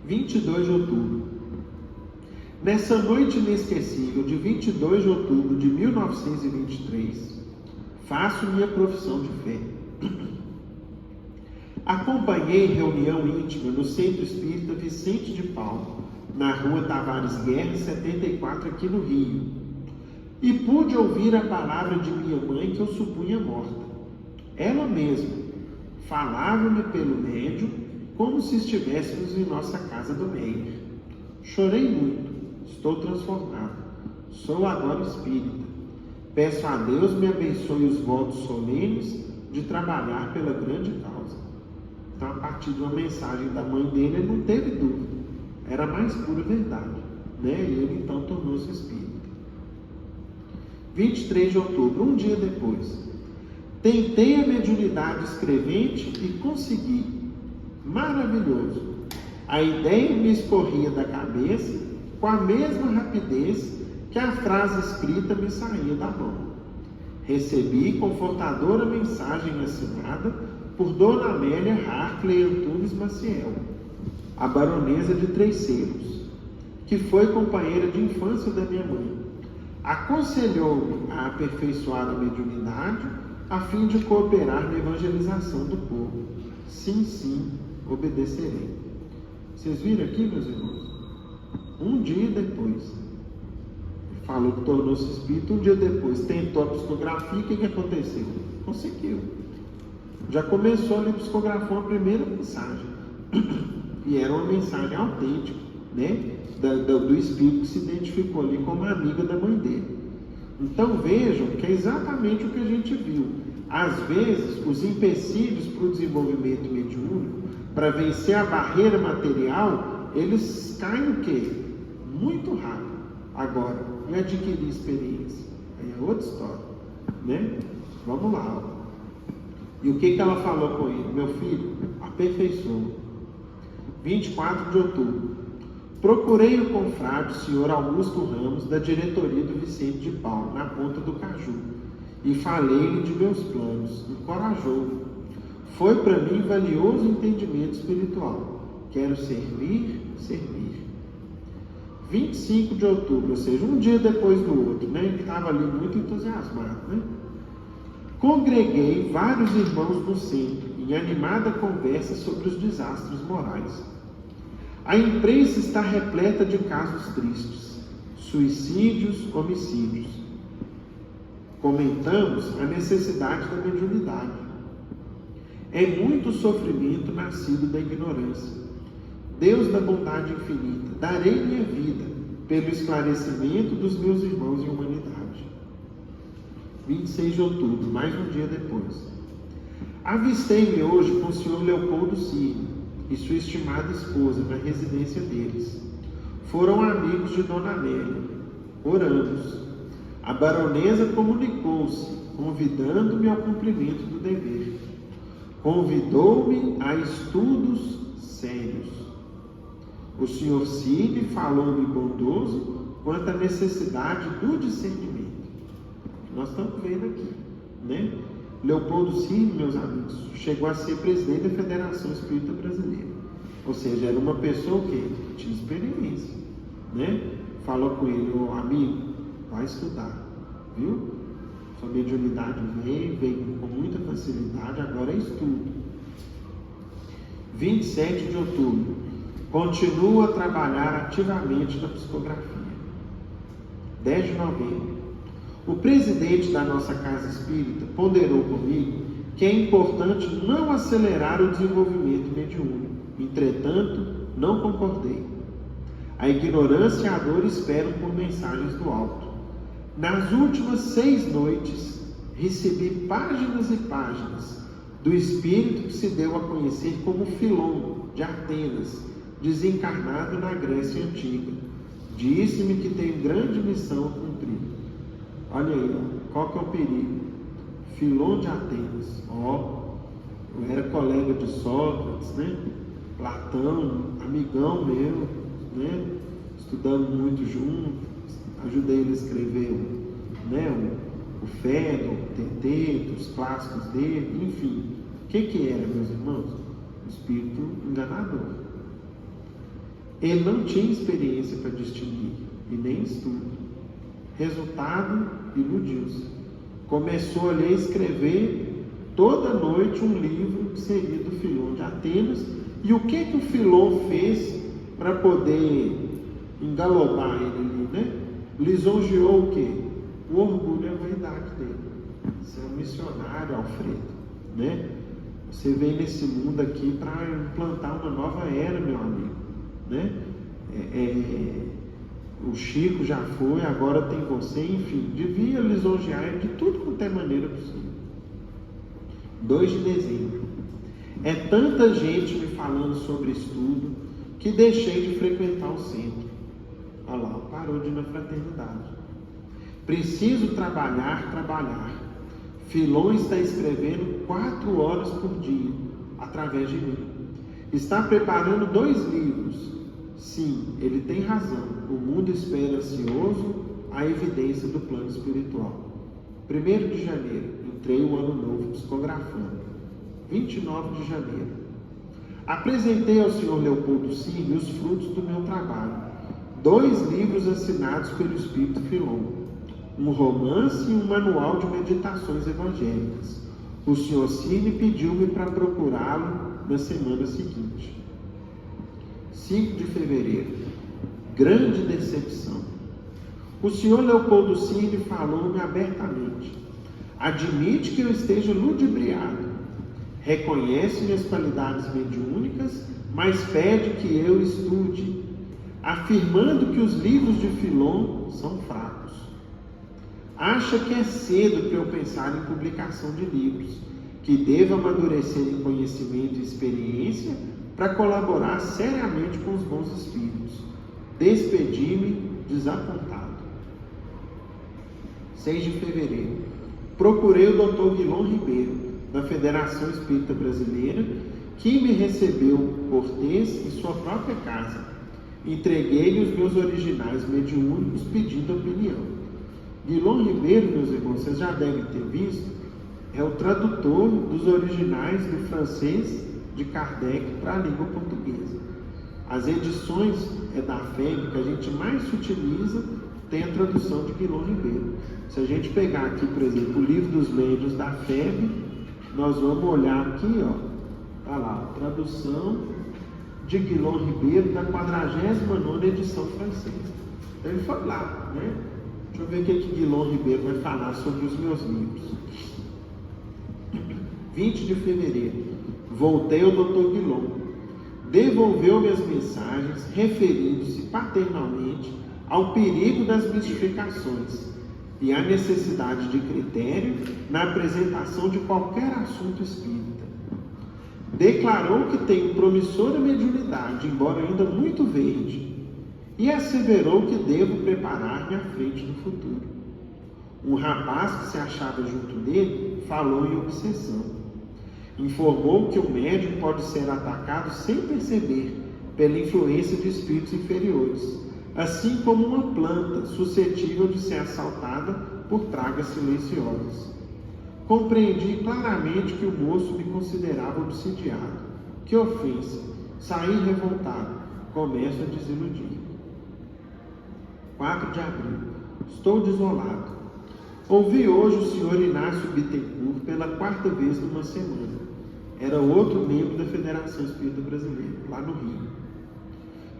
22 de outubro. Nessa noite inesquecível de 22 de outubro de 1923, faço minha profissão de fé. Acompanhei reunião íntima no Centro Espírita Vicente de Paulo, na rua Tavares Guerra, 74, aqui no Rio, e pude ouvir a palavra de minha mãe, que eu supunha morta. Ela mesma falava-me pelo médium, como se estivéssemos em nossa casa do Meyer. Chorei muito, estou transformado, sou agora espírita. Peço a Deus me abençoe os votos solenes de trabalhar pela grande causa. Então, a partir de uma mensagem da mãe dele, ele não teve dúvida, era a mais pura verdade, E ele então tornou-se espírita. 23 de outubro, um dia depois, tentei a mediunidade escrevente e consegui. Maravilhoso! A ideia me escorria da cabeça com a mesma rapidez que a frase escrita me saía da mão. Recebi confortadora mensagem assinada por Dona Amélia Hartley Antunes Maciel, a baronesa de Três Selos, que foi companheira de infância da minha mãe. Aconselhou-me a aperfeiçoar a mediunidade a fim de cooperar na evangelização do povo. Sim, sim, obedecerei. Vocês viram aqui, meus irmãos? Um dia depois, falou que tornou-se espírita. Um dia depois, tentou a psicografia. O que aconteceu? Conseguiu. Já começou a psicografar a primeira mensagem. E era uma mensagem autêntica, do espírito que se identificou ali como amiga da mãe dele. Então vejam que é exatamente o que a gente viu. Às vezes, os empecilhos para o desenvolvimento mediúnico, para vencer a barreira material, eles caem o quê? Muito rápido. Agora, e adquirir experiência? Aí é outra história, né? Vamos lá. E o que ela falou com ele? Meu filho, aperfeiçoa. 24 de outubro. Procurei o confrade, o senhor Augusto Ramos, da diretoria do Vicente de Paulo, na Ponta do Caju, e falei-lhe de meus planos. Encorajou-me. Foi para mim valioso entendimento espiritual. Quero servir. 25 de outubro, ou seja, um dia depois do outro, né? Ele estava ali muito entusiasmado, né? Congreguei vários irmãos no centro, em animada conversa sobre os desastres morais. A imprensa está repleta de casos tristes, suicídios, homicídios. Comentamos a necessidade da mediunidade. É muito sofrimento nascido da ignorância. Deus da bondade infinita, darei minha vida pelo esclarecimento dos meus irmãos em humanidade. 26 de outubro, mais um dia depois. Avistei-me hoje com o senhor Leopoldo Cirne e sua estimada esposa na residência deles. Foram amigos de Dona Amélia. Oramos. A baronesa comunicou-se, convidando-me ao cumprimento do dever. Convidou-me a estudos sérios. O senhor Cirne falou-me bondoso quanto à necessidade do discernimento. Nós estamos vendo aqui, né? Leopoldo Cirne, meus amigos, chegou a ser presidente da Federação Espírita Brasileira. Ou seja, era uma pessoa que tinha experiência, né? Falou com ele, amigo, vai estudar, viu? Sua mediunidade veio com muita facilidade, agora é estudo. 27 de outubro, continuo a trabalhar ativamente na psicografia. 10 de novembro, o presidente da nossa casa espírita ponderou comigo que é importante não acelerar o desenvolvimento mediúnico. Entretanto, não concordei. A ignorância e a dor esperam por mensagens do alto. Nas últimas 6 noites, recebi páginas e páginas do espírito que se deu a conhecer como Filon, de Atenas, desencarnado na Grécia Antiga. Disse-me que tem grande missão a cumprir. Olha aí, qual que é o perigo? Filon de Atenas. Eu era colega de Sócrates, né? Platão, amigão meu, né? Estudamos muito juntos, ajudei ele a escrever, né? O Fedro, o Teteto, os clássicos dele, enfim. O que era, meus irmãos? O espírito enganador. Ele não tinha experiência para distinguir, e nem estudo. Resultado, iludiu-se. Começou ali a escrever toda noite um livro que seria do Filon de Atenas. E o que o Filon fez para poder engalobar ele ali, né? Lisonjeou o quê? O orgulho e a vaidade dele. Você é um missionário, Alfredo, né? Você veio nesse mundo aqui para implantar uma nova era, meu amigo, né? O Chico já foi, agora tem você, enfim, devia lisonjear de tudo quanto é maneira possível. 2 de dezembro. É tanta gente me falando sobre estudo que deixei de frequentar o centro. Olha lá, parou de ir na fraternidade. Preciso trabalhar. Filon está escrevendo 4 horas por dia, através de mim. Está preparando 2 livros. Sim, ele tem razão. O mundo espera ansioso a evidência do plano espiritual. 1º de janeiro, entrei o ano novo psicografando. 29 de janeiro. Apresentei ao senhor Leopoldo Cirne os frutos do meu trabalho. 2 livros assinados pelo Espírito Filon. Um romance e um manual de meditações evangélicas. O senhor Cirne pediu-me para procurá-lo na semana seguinte. 5 de fevereiro. Grande decepção. O senhor Leopoldo Cirne falou-me abertamente. Admite que eu esteja ludibriado. Reconhece minhas qualidades mediúnicas, mas pede que eu estude, afirmando que os livros de Filon são fracos. acha que é cedo para eu pensar em publicação de livros, que devo amadurecer em conhecimento e experiência para colaborar seriamente com os bons espíritos. Despedi-me desapontado. 6 de fevereiro. Procurei o Dr. Guilom Ribeiro, da Federação Espírita Brasileira, que me recebeu cortês em sua própria casa. Entreguei-lhe os meus originais mediúnicos pedindo opinião. Guilom Ribeiro, meus irmãos, vocês já devem ter visto, é o tradutor dos originais do francês de Kardec para a língua portuguesa. As edições da FEB que a gente mais se utiliza tem a tradução de Guilom Ribeiro. Se a gente pegar aqui, por exemplo, o Livro dos Médiuns da FEB, nós vamos olhar aqui, ó, tá lá, tradução de Guilom Ribeiro da 49ª edição francesa. Então ele foi lá, né? Deixa eu ver o que Guilom Ribeiro vai falar sobre os meus livros. 20 de fevereiro. Voltei ao Dr. Guilom. Devolveu-me as mensagens referindo-se paternalmente ao perigo das mistificações e à necessidade de critério na apresentação de qualquer assunto espírita. Declarou que tenho promissora mediunidade, embora ainda muito verde, e asseverou que devo preparar-me à frente do futuro. Um rapaz que se achava junto dele falou em obsessão. Informou que o médium pode ser atacado sem perceber pela influência de espíritos inferiores, assim como uma planta suscetível de ser assaltada por pragas silenciosas. Compreendi claramente que o moço me considerava obsidiado. Que ofensa! Saí revoltado. Começo a desiludir. 4 de abril. Estou desolado. Ouvi hoje o senhor Inácio Bittencourt pela 4ª vez numa semana. Era outro membro da Federação Espírita Brasileira, lá no Rio.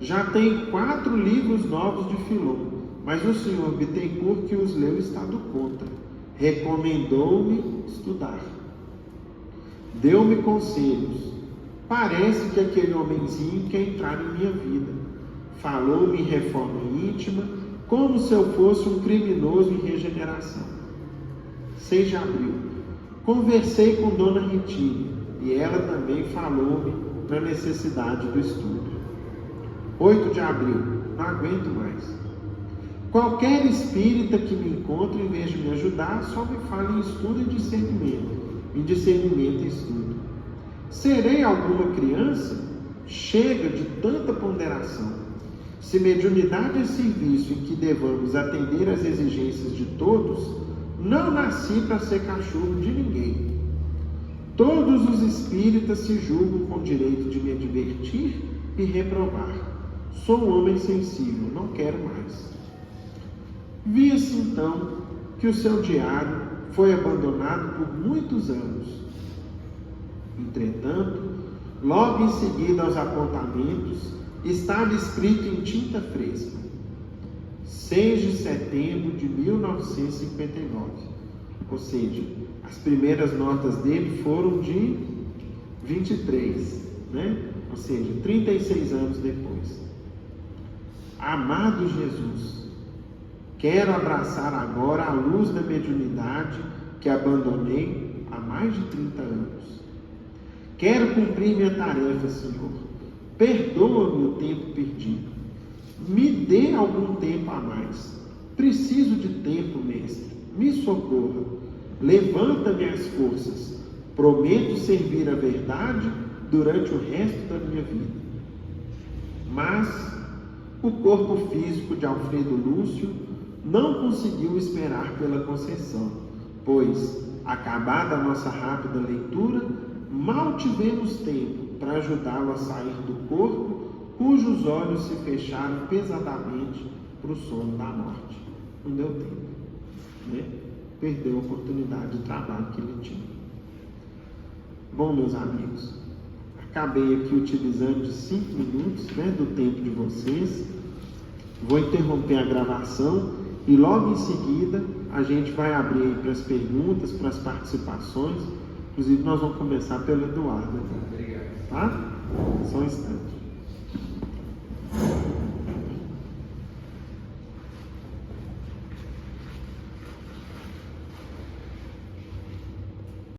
Já tem 4 livros novos de Filon, mas o senhor Bittencourt, que os leu, está do contra. Recomendou-me estudar. Deu-me conselhos. Parece que aquele homenzinho quer entrar em minha vida. Falou-me em reforma íntima, como se eu fosse um criminoso em regeneração. 6 de abril. Conversei com Dona Ritinha e ela também falou-me na necessidade do estudo. 8 de abril. Não aguento mais. Qualquer espírita que me encontre, em vez de me ajudar, só me fala em estudo e discernimento. Em discernimento e estudo. Serei alguma criança? Chega de tanta ponderação. Se mediunidade é serviço em que devamos atender às exigências de todos, não nasci para ser cachorro de ninguém. Todos os espíritas se julgam com direito de me divertir e reprovar. Sou um homem sensível, não quero mais. Via-se então que o seu diário foi abandonado por muitos anos. Entretanto, logo em seguida aos apontamentos, estava escrito em tinta fresca: 6 de setembro de 1959. Ou seja, as primeiras notas dele foram de 23, né? Ou seja, 36 anos depois. Amado Jesus, quero abraçar agora a luz da mediunidade que abandonei há mais de 30 anos. Quero cumprir minha tarefa, Senhor. Perdoa-me o tempo perdido. Me dê algum tempo a mais. Preciso de tempo, mestre. Me socorra. Levanta-me as forças. Prometo servir a verdade durante o resto da minha vida. Mas o corpo físico de Alfredo Lúcio não conseguiu esperar pela concessão, pois, acabada a nossa rápida leitura, mal tivemos tempo para ajudá-lo a sair do corpo, cujos olhos se fecharam pesadamente para o sono da morte. Não deu tempo, né? Perdeu a oportunidade de trabalho que ele tinha. Bom, meus amigos, acabei aqui utilizando de 5 minutos, né, do tempo de vocês. Vou interromper a gravação e logo em seguida a gente vai abrir aí para as perguntas, para as participações. Inclusive nós vamos começar pelo Eduardo. Obrigado. Tá? Só um instante.